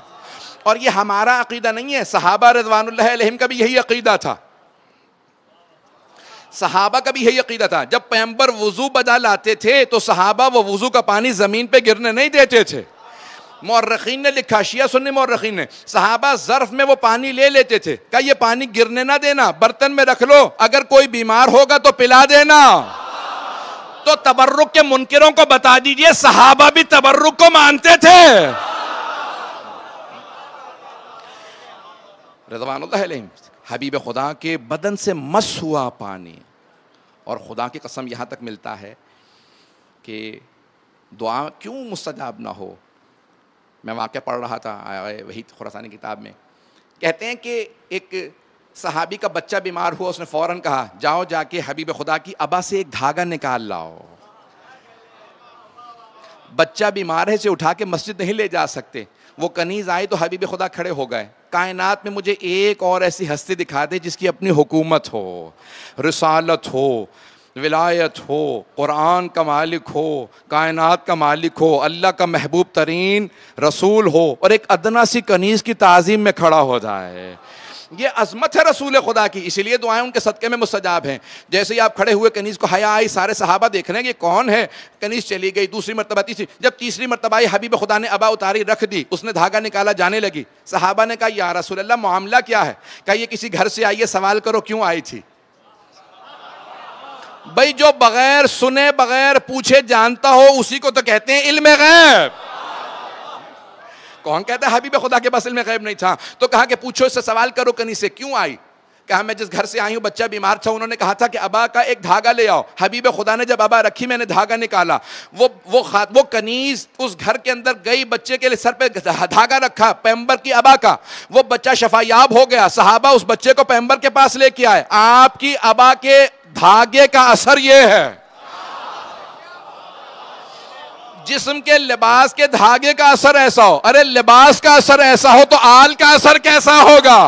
اور یہ ہمارا عقیدہ نہیں ہے، صحابہ رضوان اللہ علیہم کا بھی یہی عقیدہ تھا، صحابہ کا بھی یہی عقیدہ تھا۔ جب پیغمبر وضو بجا لاتے تھے تو صحابہ وہ وضو کا پانی زمین پہ گرنے نہیں دیتے تھے۔ مورخین نے لکھا، شیعہ سنی مورخین نے، صحابہ ظرف میں وہ پانی لے لیتے تھے، کہا یہ پانی گرنے نہ دینا، برتن میں رکھ لو، اگر کوئی بیمار ہوگا تو پلا دینا۔ تو تبرک کے منکروں کو بتا دیجئے صحابہ بھی تبرک کو مانتے تھے رضوان اللہ علیہم۔ حبیب خدا کے بدن سے مس ہوا پانی، اور خدا کی قسم یہاں تک ملتا ہے کہ دعا کیوں مستجاب نہ ہو۔ میں واقعہ پڑھ رہا تھا وحید خراسانی کتاب میں، کہتے ہیں کہ ایک صحابی کا بچہ بیمار ہوا، اس نے فوراً کہا جاؤ جا کے حبیب خدا کی ابا سے ایک دھاگا نکال لاؤ۔ بچہ بیمار ہے، اسے اٹھا کے مسجد نہیں لے جا سکتے، وہ کنیز آئی تو حبیب خدا کھڑے ہو گئے، کائنات میں مجھے ایک اور ایسی ہستی دکھا دے جس کی اپنی حکومت ہو، رسالت ہو، ولایت ہو، قرآن کا مالک ہو، کائنات کا مالک ہو، اللہ کا محبوب ترین رسول ہو، اور ایک ادنا سی کنیز کی تعظیم میں کھڑا ہو جائے. یہ عظمت ہے رسول خدا کی، اسی لیے دعائیں ان کے صدقے میں مستجاب ہیں. جیسے ہی آپ کھڑے ہوئے کنیز کو حیا آئی، سارے صحابہ دیکھ رہے ہیں کہ کون ہے. کنیز چلی گئی، دوسری مرتبہ، تیسری، جب تیسری مرتبہ آئی، حبیب خدا نے ابا اتاری، رکھ دی، اس نے دھاگا نکالا، جانے لگی. صحابہ نے کہا یا رسول اللہ معاملہ کیا ہے؟ کہا یہ کسی گھر سے آئی ہے، سوال کرو کیوں آئی تھی. بھائی جو بغیر سنے بغیر پوچھے جانتا ہو اسی کو تو کہتے ہیں علم غیب. کون کہتا ہے حبیب خدا کے پاس علم غیب نہیں تھا؟ تو کہا کہ پوچھو اس سے، سوال کرو کنیز سے کیوں آئی. کہا میں جس گھر سے آئی ہوں بچہ بیمار تھا، انہوں نے کہا تھا کہ ابا کا ایک دھاگا لے آؤ. حبیب خدا نے جب ابا رکھی، میں نے دھاگا نکالا، وہ کنیز اس گھر کے اندر گئی، بچے کے سر پہ دھاگا رکھا، پیغمبر کی ابا کا، وہ بچہ شفا یاب ہو گیا. صحابہ اس بچے کو پیغمبر کے پاس لے کے آئے. آپ کی ابا کے دھاگے کا اثر یہ ہے. جسم کے لباس کے دھاگے کا اثر ایسا ہو، ارے لباس کا اثر ایسا ہو تو آل کا اثر کیسا ہوگا؟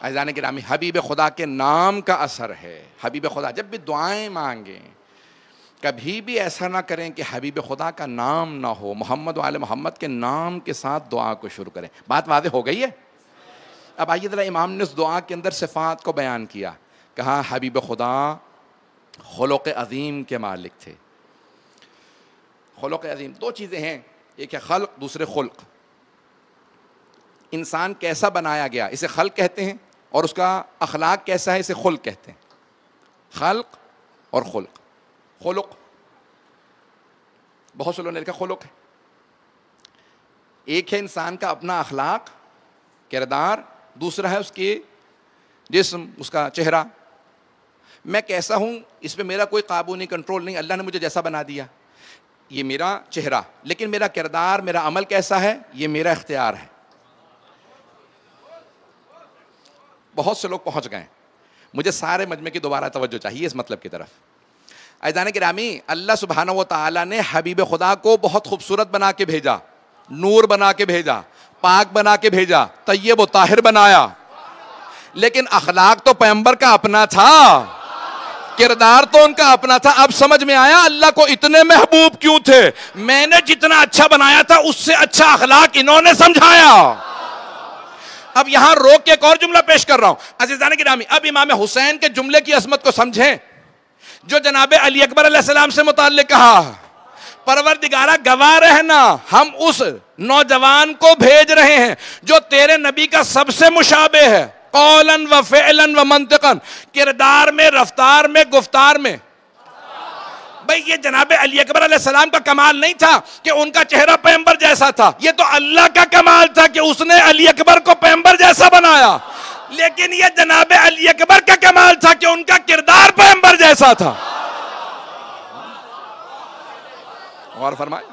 عزیزان گرامی، حبیب خدا کے نام کا اثر ہے. حبیب خدا جب بھی دعائیں مانگیں کبھی بھی ایسا نہ کریں کہ حبیب خدا کا نام نہ ہو. محمد و آل محمد کے نام کے ساتھ دعا کو شروع کریں. بات واضح ہو گئی ہے؟ اب آئیے ذرا، امام نے اس دعا کے اندر صفات کو بیان کیا. کہا حبیب خدا خلق عظیم کے مالک تھے. خلق عظیم دو چیزیں ہیں، ایک ہے خلق، دوسرے خلق. انسان کیسا بنایا گیا اسے خلق کہتے ہیں، اور اس کا اخلاق کیسا ہے اسے خلق کہتے ہیں. خلق اور خلق. خلق بہت سے لوگوں نے لکھا خلق ہے. ایک ہے انسان کا اپنا اخلاق، کردار، دوسرا ہے اس کی جسم، اس کا چہرہ. میں کیسا ہوں اس پہ میرا کوئی قابو نہیں، کنٹرول نہیں. اللہ نے مجھے جیسا بنا دیا، یہ میرا چہرہ، لیکن میرا کردار، میرا عمل کیسا ہے یہ میرا اختیار ہے. بہت سے لوگ پہنچ گئے. مجھے سارے مجمع کی دوبارہ توجہ چاہیے اس مطلب کی طرف. عزیزان گرامی، اللہ سبحانہ و تعالیٰ نے حبیب خدا کو بہت خوبصورت بنا کے بھیجا، نور بنا کے بھیجا، پاک بنا کے بھیجا، طیب و طاہر بنایا. لیکن اخلاق تو پیغمبر کا اپنا تھا، کردار تو ان کا اپنا تھا. اب سمجھ میں آیا اللہ کو اتنے محبوب کیوں تھے. میں نے جتنا اچھا بنایا تھا اس سے اچھا اخلاق انہوں نے سمجھایا. اب یہاں روک کے ایک اور جملہ پیش کر رہا ہوں. عزیزان گرامی، اب امام حسین کے جملے کی عظمت کو سمجھیں جو جناب علی اکبر علیہ السلام سے متعلق کہا. پروردگارہ گواہ رہنا، ہم اس نوجوان کو بھیج رہے ہیں جو تیرے نبی کا سب سے مشابہ ہے، قولاً و فعلاً و منطقاً، کردار میں، رفتار میں، گفتار میں. بھئی یہ جناب علی اکبر علیہ السلام کا کمال نہیں تھا کہ ان کا چہرہ پیغمبر جیسا تھا، یہ تو اللہ کا کمال تھا کہ اس نے علی اکبر کو پیغمبر جیسا بنایا. لیکن یہ جناب علی اکبر کا کمال تھا کہ ان کا کردار پیغمبر جیسا تھا. اور فرمائیں.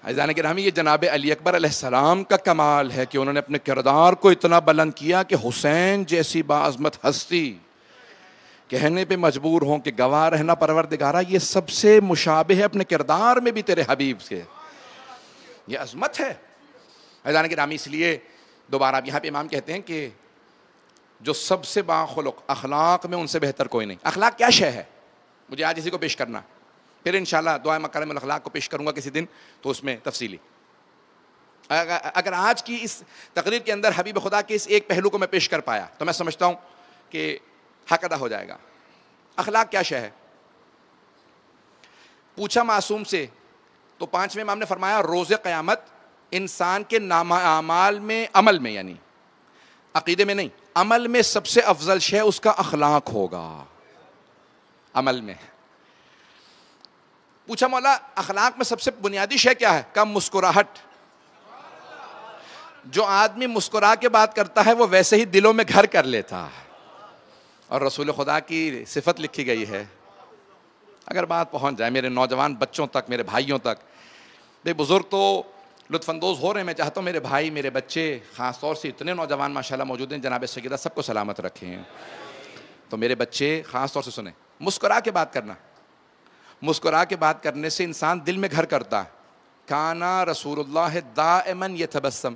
عزیزان گرامی، یہ جناب علی اکبر علیہ السلام کا کمال ہے کہ انہوں نے اپنے کردار کو اتنا بلند کیا کہ حسین جیسی باعظمت ہستی کہنے پہ مجبور ہوں کہ گواہ رہنا پروردگارہ یہ سب سے مشابہ ہے اپنے کردار میں بھی تیرے حبیب کے. یہ عظمت ہے. عزیزان گرامی، اس لیے دوبارہ اب یہاں پہ امام کہتے ہیں کہ جو سب سے باخلق، اخلاق میں ان سے بہتر کوئی نہیں. اخلاق کیا شے ہے مجھے آج اسی کو پیش کرنا، پھر انشاءاللہ دعائے مکارم الاخلاق کو پیش کروں گا کسی دن تو اس میں تفصیلی. اگر آج کی اس تقریر کے اندر حبیب خدا کے اس ایک پہلو کو میں پیش کر پایا تو میں سمجھتا ہوں کہ حق ادا ہو جائے گا. اخلاق کیا شے ہے؟ پوچھا معصوم سے تو پانچویں امام نے فرمایا روز قیامت انسان کے نامہ اعمال میں، عمل میں، یعنی عقیدے میں نہیں، عمل میں سب سے افضل شے اس کا اخلاق ہوگا. عمل میں پوچھا مولا اخلاق میں سب سے بنیادی شے کیا ہے؟ کہا مسکراہٹ. جو آدمی مسکرا کے بات کرتا ہے وہ ویسے ہی دلوں میں گھر کر لیتا ہے. اور رسول خدا کی صفت لکھی گئی ہے. اگر بات پہنچ جائے میرے نوجوان بچوں تک، میرے بھائیوں تک، بے بزرگ تو لطف اندوز ہو رہے ہیں، میں چاہتا ہوں میرے بھائی، میرے بچے، خاص طور سے اتنے نوجوان ماشاءاللہ موجود ہیں، جناب سیدہ سب کو سلامت رکھیں. تو میرے بچے خاص طور سے سنیں، مسکرا کے بات کرنا. مسکرا کے بات کرنے سے انسان دل میں گھر کرتا ہے. کانا رسول اللہ دائما یتبسم،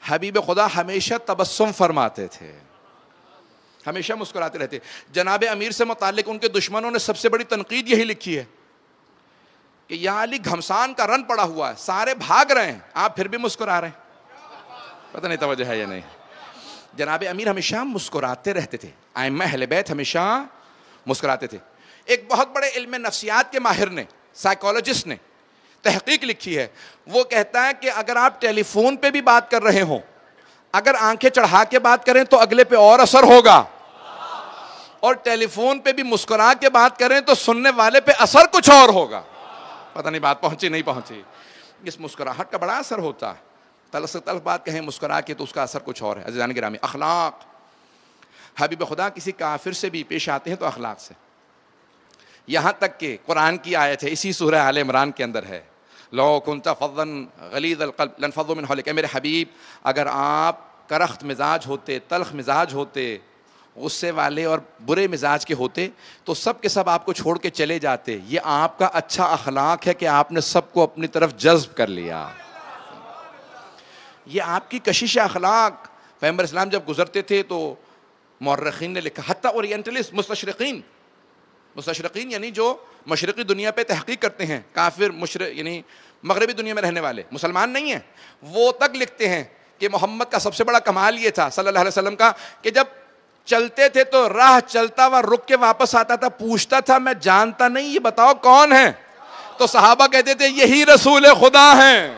حبیب خدا ہمیشہ تبسم فرماتے تھے، ہمیشہ مسکراتے رہتے. جناب امیر سے متعلق ان کے دشمنوں نے سب سے بڑی تنقید یہی لکھی ہے کہ یا علی گھمسان کا رن پڑا ہوا ہے، سارے بھاگ رہے ہیں، آپ پھر بھی مسکرا رہے ہیں. پتہ نہیں توجہ ہے یا نہیں. جناب امیر ہمیشہ مسکراتے رہتے تھے، ائمہ اہل بیت ہمیشہ مسکراتے تھے. ایک بہت بڑے علم نفسیات کے ماہر نے، سائیکالوجسٹ نے تحقیق لکھی ہے، وہ کہتا ہے کہ اگر آپ ٹیلی فون پہ بھی بات کر رہے ہوں، اگر آنکھیں چڑھا کے بات کریں تو اگلے پہ اور اثر ہوگا، اور ٹیلی فون پہ بھی مسکرا کے بات کریں تو سننے والے پہ اثر کچھ اور ہوگا. پتہ نہیں بات پہنچی نہیں پہنچی. اس مسکراہٹ کا بڑا اثر ہوتا ہے. تلخ سے تلخ بات کہیں مسکرا کے تو اس کا اثر کچھ اور ہے. عزیزان گرامی، اخلاق. حبیب خدا کسی کافر سے بھی پیش آتے ہیں تو اخلاق سے. یہاں تک کہ قرآن کی آیت ہے، اسی سورہ آل عمران کے اندر ہے، لو کنت فظا غلیظ القلب لانفضوا من حولک. میرے حبیب اگر آپ کرخت مزاج ہوتے، تلخ مزاج ہوتے، غصے والے اور برے مزاج کے ہوتے تو سب کے سب آپ کو چھوڑ کے چلے جاتے. یہ آپ کا اچھا اخلاق ہے کہ آپ نے سب کو اپنی طرف جذب کر لیا. یہ آپ کی کشش اخلاق. پیغمبر اسلام جب گزرتے تھے تو مورخین نے لکھا، حتیٰ اورینٹلسٹ، مستشرقین یعنی جو مشرقی دنیا پہ تحقیق کرتے ہیں، کافر یعنی مغربی دنیا میں رہنے والے، مسلمان نہیں ہیں، وہ تک لکھتے ہیں کہ محمد کا سب سے بڑا کمال یہ تھا صلی اللہ علیہ وسلم کا کہ جب چلتے تھے تو راہ چلتا ہوا رک کے واپس آتا تھا، پوچھتا تھا میں جانتا نہیں، یہ بتاؤ کون ہے؟ تو صحابہ کہتے تھے یہی رسول خدا ہیں.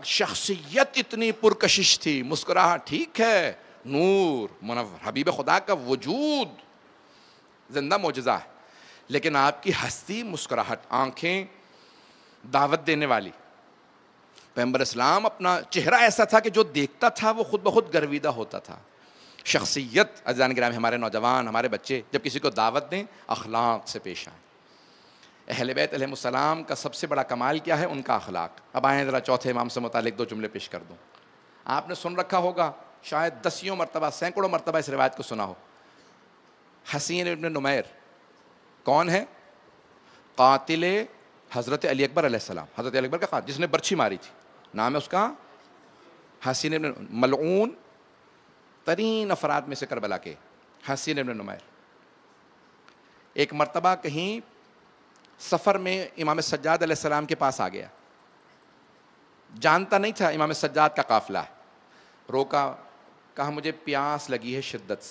شخصیت اتنی پرکشش تھی، مسکراہٹ ٹھیک ہے، نور منور، حبیب خدا کا وجود زندہ معجزہ ہے، لیکن آپ کی ہستی، مسکراہٹ، آنکھیں دعوت دینے والی. پیغمبر اسلام اپنا چہرہ ایسا تھا کہ جو دیکھتا تھا وہ خود بخود گرویدہ ہوتا تھا. شخصیت. عزیزان گرامی، ہمارے نوجوان، ہمارے بچے جب کسی کو دعوت دیں اخلاق سے پیش آئیں. اہل بیت علیہ السلام کا سب سے بڑا کمال کیا ہے؟ ان کا اخلاق. اب آئیں ذرا چوتھے امام سے متعلق دو جملے پیش کر دوں. آپ نے سن رکھا ہوگا، شاید دسیوں مرتبہ، سینکڑوں مرتبہ اس روایت کو سنا ہو. حسین ابن نمیر کون ہے؟ قاتل حضرت علی اکبر علیہ السلام، حضرت علی اکبر کا قاتل، جس نے برچھی ماری تھی. نام ہے اس کا حسین ابن، ملعون ترین افراد میں سے کربلا کے حسین ابن نمیر. ایک مرتبہ کہیں سفر میں امام سجاد علیہ السلام کے پاس آ گیا، جانتا نہیں تھا امام سجاد کا قافلہ ہے. روکا، کہا مجھے پیاس لگی ہے، شدت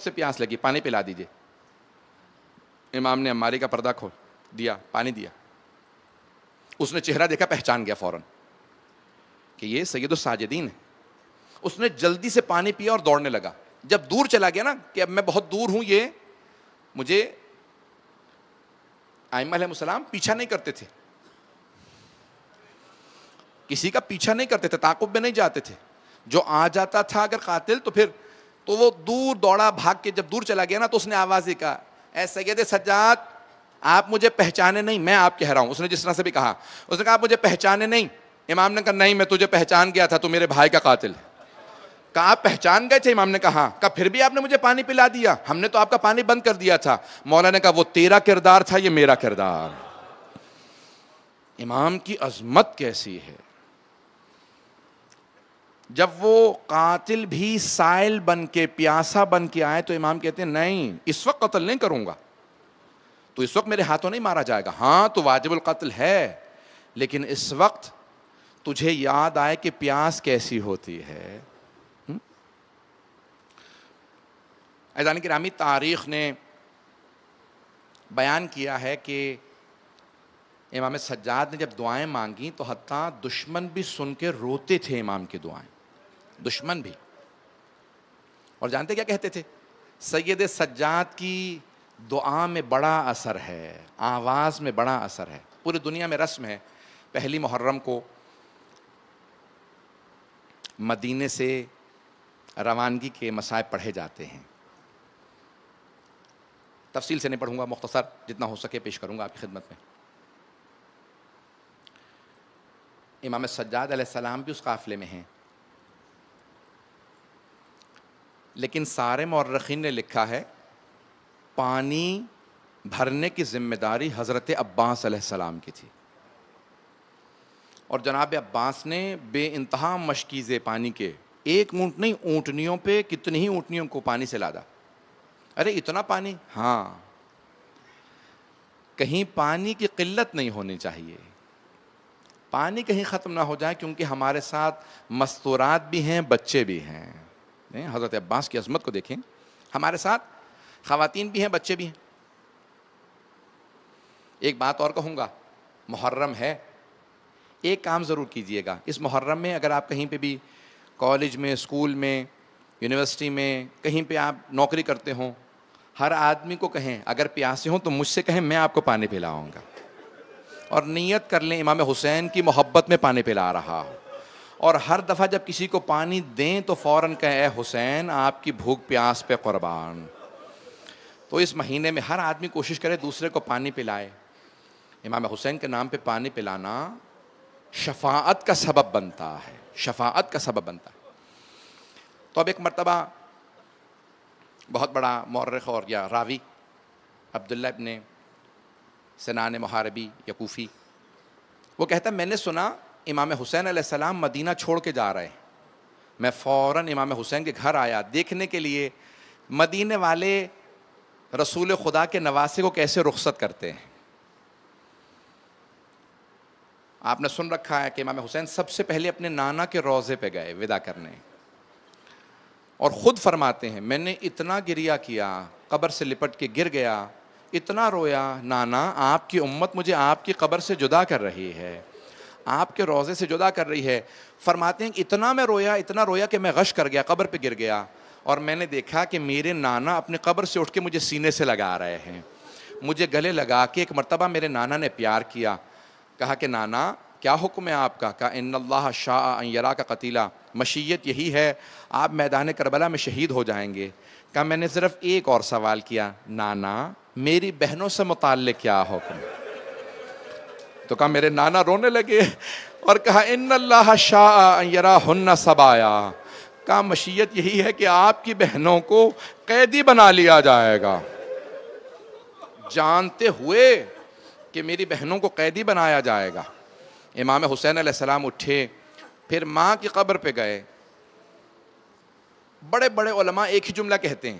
سے پیاس لگی، پانی پلا دیجئے. امام نے عماری کا پردہ کھول دیا، پانی دیا. اس نے چہرہ دیکھا، پہچان گیا فوراً کہ یہ سید الساجدین ہے. اس نے جلدی سے پانی پیا اور دوڑنے لگا. جب دور چلا گیا نا کہ اب میں بہت دور ہوں، یہ مجھے، ائمہ علیہ السلام پیچھا نہیں کرتے تھے، کسی کا پیچھا نہیں کرتے تھے، تعاقب میں نہیں جاتے تھے. جو آ جاتا تھا اگر قاتل تو وہ دور دوڑا، بھاگ کے جب دور چلا گیا نا تو اس نے آواز ہی کہا، اے سید سجاد آپ مجھے پہچانے نہیں، میں آپ کہہ رہا ہوں. اس نے جس طرح سے بھی کہا، اس نے کہا آپ مجھے پہچانے نہیں. امام نے کہا نہیں، میں تجھے پہچان گیا تھا، تو میرے بھائی کا قاتل ہے. کہا آپ پہچان گئے تھے؟ امام نے کہا. کہا پھر بھی آپ نے مجھے پانی پلا دیا؟ ہم نے تو آپ کا پانی بند کر دیا تھا. مولا نے کہا وہ تیرا کردار تھا، یہ میرا کردار. امام کی عظمت کیسی ہے. جب وہ قاتل بھی سائل بن کے، پیاسا بن کے آئے تو امام کہتے ہیں نہیں، اس وقت قتل نہیں کروں گا، تو اس وقت میرے ہاتھوں نہیں مارا جائے گا. ہاں تو واجب القتل ہے، لیکن اس وقت تجھے یاد آئے کہ پیاس کیسی ہوتی ہے. عزیزان گرامی، تاریخ نے بیان کیا ہے کہ امام سجاد نے جب دعائیں مانگی تو حتیٰ دشمن بھی سن کے روتے تھے امام کی دعائیں، دشمن بھی. اور جانتے کیا کہتے تھے؟ سید سجاد کی دعا میں بڑا اثر ہے، آواز میں بڑا اثر ہے. پوری دنیا میں رسم ہے، پہلی محرم کو مدینے سے روانگی کے مصائب پڑھے جاتے ہیں. تفصیل سے نہیں پڑھوں گا، مختصر جتنا ہو سکے پیش کروں گا آپ کی خدمت میں. امام سجاد علیہ السلام بھی اس قافلے میں ہیں، لیکن سارے مورخین نے لکھا ہے پانی بھرنے کی ذمہ داری حضرت عباس علیہ السلام کی تھی، اور جناب عباس نے بے انتہا مشکیزے پانی کے، ایک اونٹ نہیں، اونٹنیوں پہ کتنی ہی اونٹنیوں کو پانی سے لادا. ارے اتنا پانی؟ ہاں، کہیں پانی کی قلت نہیں ہونی چاہیے، پانی کہیں ختم نہ ہو جائے، کیونکہ ہمارے ساتھ مستورات بھی ہیں، بچے بھی ہیں. حضرت عباس کی عظمت کو دیکھیں، ہمارے ساتھ خواتین بھی ہیں، بچے بھی ہیں. ایک بات اور کہوں گا، محرم ہے، ایک کام ضرور کیجئے گا اس محرم میں. اگر آپ کہیں پہ بھی کالج میں، اسکول میں، یونیورسٹی میں، کہیں پہ آپ نوکری کرتے ہوں، ہر آدمی کو کہیں اگر پیاسے ہوں تو مجھ سے کہیں، میں آپ کو پانی پلاؤں گا. اور نیت کر لیں امام حسین کی محبت میں پانی پلا رہا ہوں. اور ہر دفعہ جب کسی کو پانی دیں تو فوراً کہیں، اے حسین آپ کی بھوک پیاس پہ قربان. تو اس مہینے میں ہر آدمی کوشش کرے دوسرے کو پانی پلائے. امام حسین کے نام پہ پانی پلانا شفاعت کا سبب بنتا ہے، شفاعت کا سبب بنتا ہے. تو اب ایک مرتبہ بہت بڑا مورخ اور یا راوی عبداللہ ابن سنان محاربی یا کوفی، وہ کہتا ہے میں نے سنا امام حسین علیہ السلام مدینہ چھوڑ کے جا رہے ہیں. میں فوراً امام حسین کے گھر آیا دیکھنے کے لیے مدینے والے رسول خدا کے نواسے کو کیسے رخصت کرتے ہیں. آپ نے سن رکھا ہے کہ امام حسین سب سے پہلے اپنے نانا کے روضے پہ گئے ودا کرنے، اور خود فرماتے ہیں میں نے اتنا گریہ کیا، قبر سے لپٹ کے گر گیا، اتنا رویا، نانا آپ کی امت مجھے آپ کی قبر سے جدا کر رہی ہے، آپ کے روضے سے جدا کر رہی ہے. فرماتے ہیں اتنا میں رویا، اتنا رویا کہ میں غش کر گیا، قبر پہ گر گیا، اور میں نے دیکھا کہ میرے نانا اپنے قبر سے اٹھ کے مجھے سینے سے لگا رہے ہیں. مجھے گلے لگا کے ایک مرتبہ میرے نانا نے پیار کیا. کہا کہ نانا کیا حکم ہے آپ کا؟ کہا ان اللہ شاء ان یراک قتیلا، مشیت یہی ہے آپ میدان کربلا میں شہید ہو جائیں گے. کہا میں نے صرف ایک اور سوال کیا، نانا میری بہنوں سے متعلق کیا حکم؟ تو کہا میرے نانا رونے لگے اور کہا ان اللہ شاء ان یراہن سبایا. کہا مشیت یہی ہے کہ آپ کی بہنوں کو قیدی بنا لیا جائے گا. جانتے ہوئے کہ میری بہنوں کو قیدی بنایا جائے گا. امام حسین علیہ السلام اٹھے، پھر ماں کی قبر پہ گئے. بڑے بڑے علماء ایک ہی جملہ کہتے ہیں،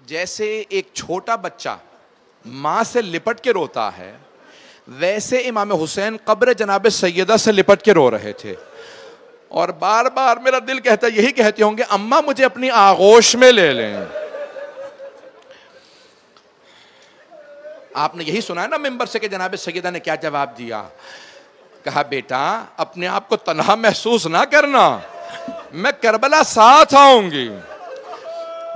جیسے ایک چھوٹا بچہ ماں سے لپٹ کے روتا ہے، ویسے امام حسین قبر جناب سیدہ سے لپٹ کے رو رہے تھے. اور بار بار میرا دل کہتا ہے، یہی کہتے ہوں گے اماں مجھے اپنی آغوش میں لے لیں. آپ نے یہی سنا ہے نا ممبر سے کہ جناب سیدہ نے کیا جواب دیا؟ کہا بیٹا اپنے آپ کو تنہا محسوس نہ کرنا، میں کربلا ساتھ آؤں گی.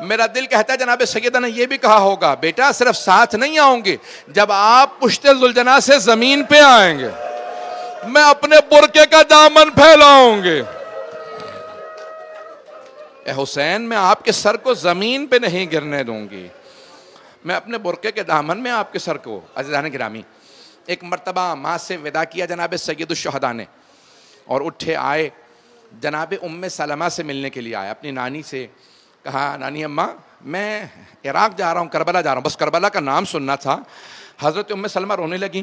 میرا دل کہتا ہے جناب سیدہ نے یہ بھی کہا ہوگا، بیٹا صرف ساتھ نہیں آؤں گی، جب آپ پشت ذوالجناح سے زمین پہ آئیں گے میں اپنے برقعے کا دامن پھیلاؤں گے. اے حسین میں آپ کے سر کو زمین پہ نہیں گرنے دوں گی، میں اپنے برقعے کے دامن میں آپ کے سر کو. عزیزان گرامی، ایک مرتبہ ماں سے ودا کیا جناب سید الشہداء نے، اور اٹھے آئے جناب ام سلمہ سے ملنے کے لیے آئے اپنی نانی سے. کہا نانی اماں میں عراق جا رہا ہوں، کربلا جا رہا ہوں، بس کربلا کا نام سننا تھا. حضرت ام سلمہ رونے لگیں.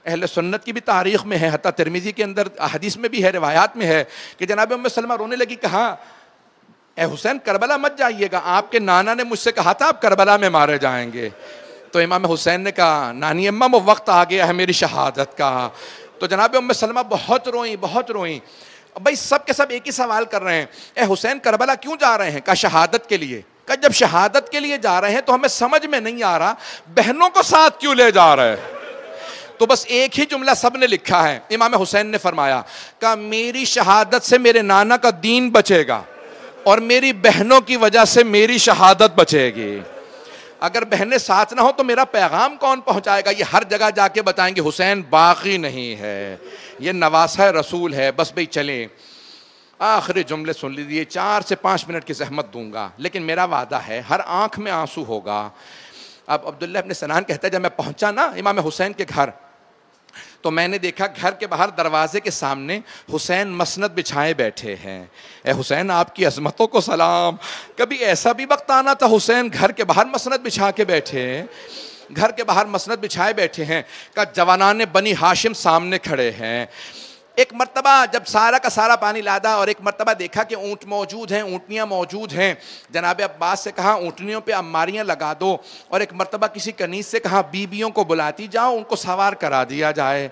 اہل سنت کی بھی تاریخ میں ہے، حتیٰ ترمذی کے اندر حدیث میں بھی ہے، روایات میں ہے کہ جناب ام سلمہ رونے لگی. کہا اے حسین کربلا مت جائیے گا، آپ کے نانا نے مجھ سے کہا تھا آپ کربلا میں مارے جائیں گے. تو امام حسین نے کہا نانی اماں وہ وقت آ گیا ہے میری شہادت کا. تو جناب ام سلمہ بہت روئیں، بہت روئیں. بھائی سب کے سب ایک ہی سوال کر رہے ہیں، اے حسین کربلا کیوں جا رہے ہیں؟ کہا شہادت کے لیے. کہا جب شہادت کے لیے جا رہے ہیں تو ہمیں سمجھ میں نہیں آ رہا بہنوں کو ساتھ کیوں لے جا رہے ہیں؟ تو بس ایک ہی جملہ سب نے لکھا ہے. امام حسین نے فرمایا، کہا میری شہادت سے میرے نانا کا دین بچے گا اور میری بہنوں کی وجہ سے میری شہادت بچے گی. اگر بہنیں ساتھ نہ ہو تو میرا پیغام کون پہنچائے گا؟ یہ ہر جگہ جا کے بتائیں گے حسین باقی نہیں ہے، یہ نواسہ رسول ہے. بس بھئی چلیں، آخری جملے سن لیجیے. 4 سے 5 منٹ کی زحمت دوں گا، لیکن میرا وعدہ ہے ہر آنکھ میں آنسو ہوگا. اب عبداللہ ابن سنان کہتا ہے جب میں پہنچا نا امام حسین کے گھر تو میں نے دیکھا گھر کے باہر دروازے کے سامنے حسین مسند بچھائے بیٹھے ہیں. اے حسین آپ کی عظمتوں کو سلام. کبھی ایسا بھی وقت آنا تھا حسین گھر کے باہر مسند بچھا کے بیٹھے. گھر کے باہر مسند بچھائے بیٹھے ہیں، کہ جوانان بنی ہاشم سامنے کھڑے ہیں۔ ایک مرتبہ جب سارا کا سارا پانی لادا اور ایک مرتبہ دیکھا کہ اونٹ موجود ہیں، اونٹنیاں موجود ہیں، جناب عباس سے کہا اونٹنیوں پہ اماریاں لگا دو، اور ایک مرتبہ کسی کنیز سے کہا بیبیوں کو بلاتی جاؤ، ان کو سوار کرا دیا جائے۔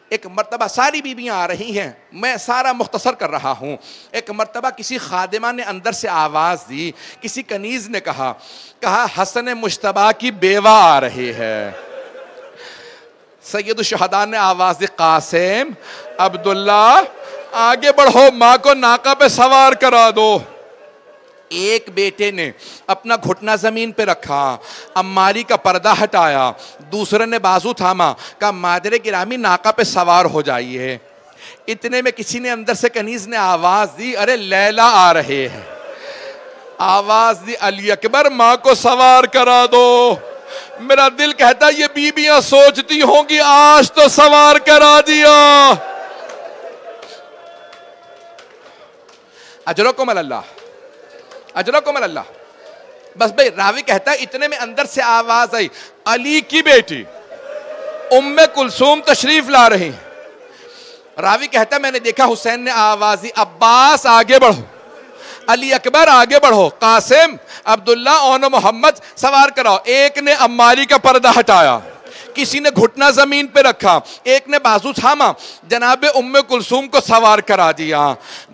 ایک مرتبہ ساری بیبیاں آ رہی ہیں، میں سارا مختصر کر رہا ہوں۔ ایک مرتبہ کسی خادمہ نے اندر سے آواز دی، کسی کنیز نے کہا حسن مجتبیٰ کی بیوہ آ رہی ہے۔ سید الشہداء نے آواز دی، قاسم، عبداللہ، آگے بڑھو، ماں کو ناقہ پہ سوار کرا دو۔ ایک بیٹے نے اپنا گھٹنا زمین پہ رکھا، اماری کا پردہ ہٹایا، دوسرے نے بازو تھاما، کہا مادر گرامی ناقہ پہ سوار ہو جائیے۔ اتنے میں کسی نے اندر سے کنیز نے آواز دی، ارے لیلا آ رہے ہیں۔ آواز دی، علی اکبر، ماں کو سوار کرا دو۔ میرا دل کہتا یہ بیبیاں سوچتی ہوں گی آج تو سوار کرا دیا۔ اجرکم اللہ، اجرکم اللہ۔ بس بھئی راوی کہتا ہے اتنے میں اندر سے آواز آئی، علی کی بیٹی ام کلثوم تشریف لا رہی ہیں۔ راوی کہتا ہے میں نے دیکھا حسین نے آواز دی، عباس آگے بڑھو، علی اکبر آگے بڑھو، قاسم، عبداللہ، اون محمد سوار کراؤ۔ ایک نے اماری کا پردہ ہٹایا، کسی نے گھٹنا زمین پہ رکھا، ایک نے بازو تھاما، جناب ام کلثوم کو سوار کرا دیا۔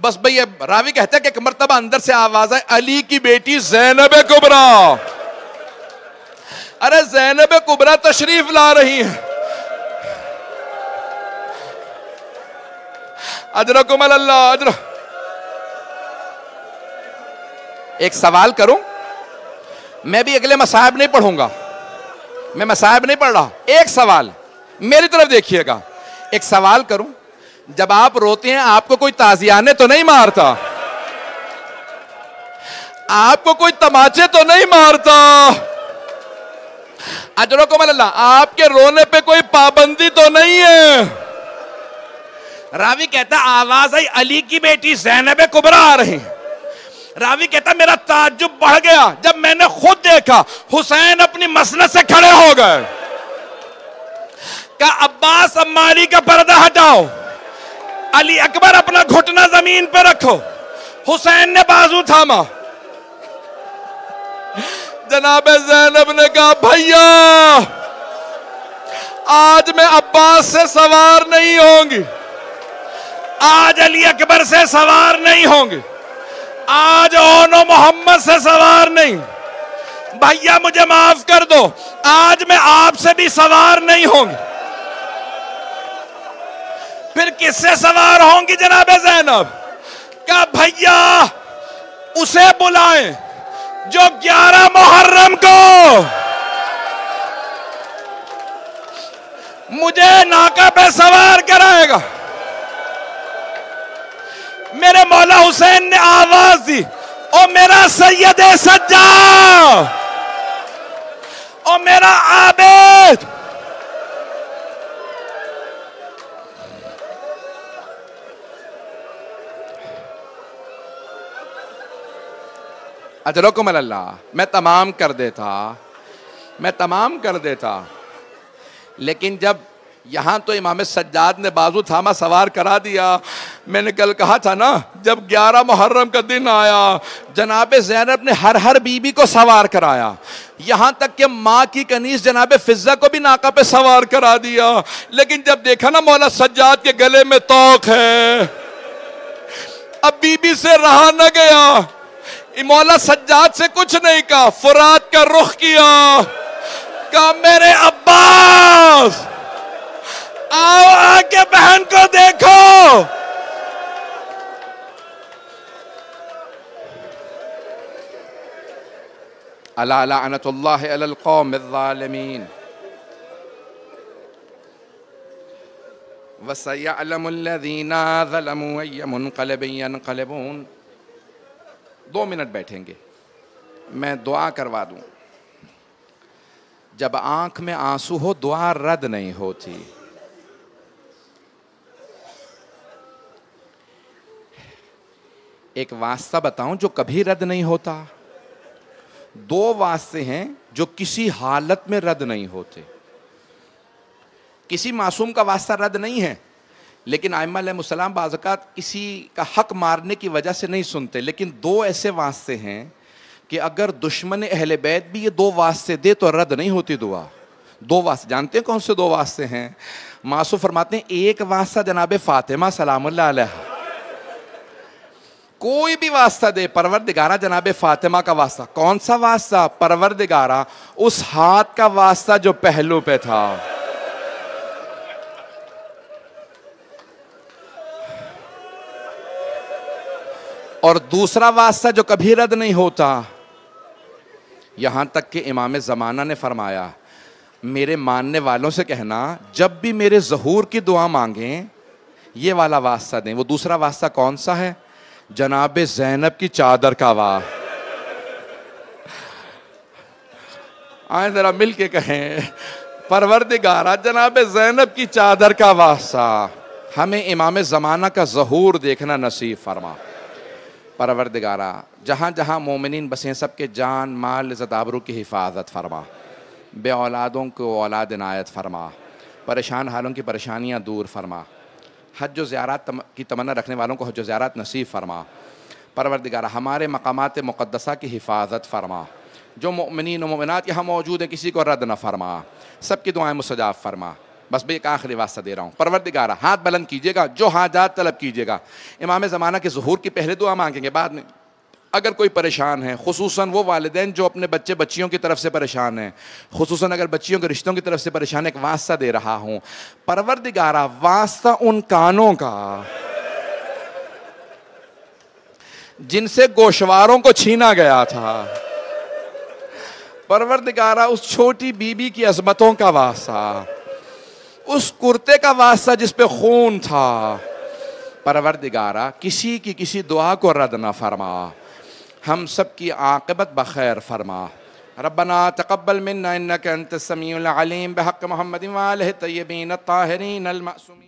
بس بھئی راوی کہتا ہے کہ ایک مرتبہ اندر سے آواز آئی، علی کی بیٹی زینب کبریٰ، ارے زینب کبریٰ تشریف لا رہی ہیں۔ اجرکم اللہ، اجر۔ ایک سوال کروں، میں بھی اگلے مصائب نہیں پڑھوں گا، میں مصائب نہیں پڑھ رہا، ایک سوال میری طرف دیکھیے گا، ایک سوال کروں، جب آپ روتے ہیں آپ کو کوئی تازیانے تو نہیں مارتا؟ آپ کو کوئی تماچے تو نہیں مارتا؟ اجرکم اللہ، آپ کے رونے پہ کوئی پابندی تو نہیں ہے؟ راوی کہتا آواز آئی، علی کی بیٹی زینب کبریٰ آ رہی ہیں۔ راوی کہتا میرا تعجب بڑھ گیا جب میں نے خود دیکھا حسین اپنی مسند سے کھڑے ہو گئے، کہا عباس اماری کا پردہ ہٹاؤ، علی اکبر اپنا گھٹنا زمین پہ رکھو۔ حسین نے بازو تھاما، جناب زینب نے کہا بھیا آج میں عباس سے سوار نہیں ہوں گی، آج علی اکبر سے سوار نہیں ہوں گی، آج اون محمد سے سوار نہیں، بھیا مجھے معاف کر دو، آج میں آپ سے بھی سوار نہیں ہوں گی۔ پھر کس سے سوار ہوں گی جناب زینب؟ کہا بھیا اسے بلائیں جو 11 محرم کو مجھے ناقہ پہ سوار کرائے گا۔ میرے مولا حسین نے آواز دی، او میرا سید سجاد، او میرا عابد، اجرکم اللہ۔ میں تمام کر دیتا، لیکن جب یہاں تو امام سجاد نے بازو تھاما سوار کرا دیا، میں نے کل کہا تھا نا جب 11 محرم کا دن آیا جناب زینب نے ہر بیوی کو سوار کرایا، یہاں تک کہ ماں کی کنیز جناب فضہ کو بھی ناقہ پہ سوار کرا دیا۔ لیکن جب دیکھا نا مولا سجاد کے گلے میں توق ہے، اب بیوی سے رہا نہ گیا، مولا سجاد سے کچھ نہیں کہا، فرات کا رخ کیا، کہا میرے عباس آؤ آ کے بہن کو دیکھو۔ الا لعنت اللہ علی القوم الظالمین وسیعلم الذین ظلموا ای منقلب ینقلبون۔ 2 منٹ بیٹھیں گے، میں دعا کروا دوں۔ جب آنکھ میں آنسو ہو دعا رد نہیں ہوتی۔ ایک واسطہ بتاؤں جو کبھی رد نہیں ہوتا، دو واسطے ہیں جو کسی حالت میں رد نہیں ہوتے. کسی معصوم کا واسطہ رد نہیں ہے، لیکن ائمہ علیہ السلام بعض اوقات کسی کا حق مارنے کی وجہ سے نہیں سنتے. لیکن دو ایسے واسطے ہیں کہ اگر دشمن اہل بیت بھی یہ دو واسطے دے تو رد نہیں ہوتی دعا. دو واسطے جانتے ہیں کون سے دو واسطے ہیں؟ معصوم فرماتے ہیں ایک واسطہ جناب فاطمہ سلام اللہ علیہ، کوئی بھی واسطہ دے، پروردگارہ جناب فاطمہ کا واسطہ. کون سا واسطہ؟ پروردگارہ اس ہاتھ کا واسطہ جو پہلو پہ تھا. اور دوسرا واسطہ جو کبھی رد نہیں ہوتا، یہاں تک کہ امام زمانہ نے فرمایا میرے ماننے والوں سے کہنا جب بھی میرے ظہور کی دعا مانگیں یہ والا واسطہ دیں. وہ دوسرا واسطہ کون سا ہے؟ جناب زینب کی چادر کا واسطہ. آئیں ذرا مل کے کہیں پروردگارہ جناب زینب کی چادر کا واسطہ ہمیں امام زمانہ کا ظہور دیکھنا نصیب فرما. پروردگارہ جہاں جہاں مومنین بسیں سب کے جان مال عزت آبرو کی حفاظت فرما. بے اولادوں کو اولاد عنایت فرما. پریشان حالوں کی پریشانیاں دور فرما. حج و زیارات کی تمنا رکھنے والوں کو حج و زیارات نصیب فرما. پروردگارہ ہمارے مقامات مقدسہ کی حفاظت فرما. جو مؤمنین و مؤمنات یہاں موجود ہیں کسی کو رد نہ فرما. سب کی دعائیں مستجاب فرما. بس میں ایک آخری واسطہ دے رہا ہوں. پروردگارہ ہاتھ بلند کیجیے گا، جو حاجات طلب کیجیے گا. امام زمانہ کے ظہور کی پہلے دعا مانگیں گے، بعد میں اگر کوئی پریشان ہے، خصوصاً وہ والدین جو اپنے بچے بچیوں کی طرف سے پریشان ہیں، خصوصاً اگر بچیوں کے رشتوں کی طرف سے پریشان ہے، ایک واسطہ دے رہا ہوں. پروردگارہ واسطہ ان کانوں کا جن سے گوشواروں کو چھینا گیا تھا. پروردگارہ اس چھوٹی بی بی کی عظمتوں کا واسطہ، اس کرتے کا واسطہ جس پہ خون تھا. پروردگارہ کسی کی کسی دعا کو رد نہ فرما. ہم سب کی عاقبت بخیر فرما. ربنا تقبل منا انك انت السميع العليم بحق محمد وآله الطيبين الطاهرين المعصومين.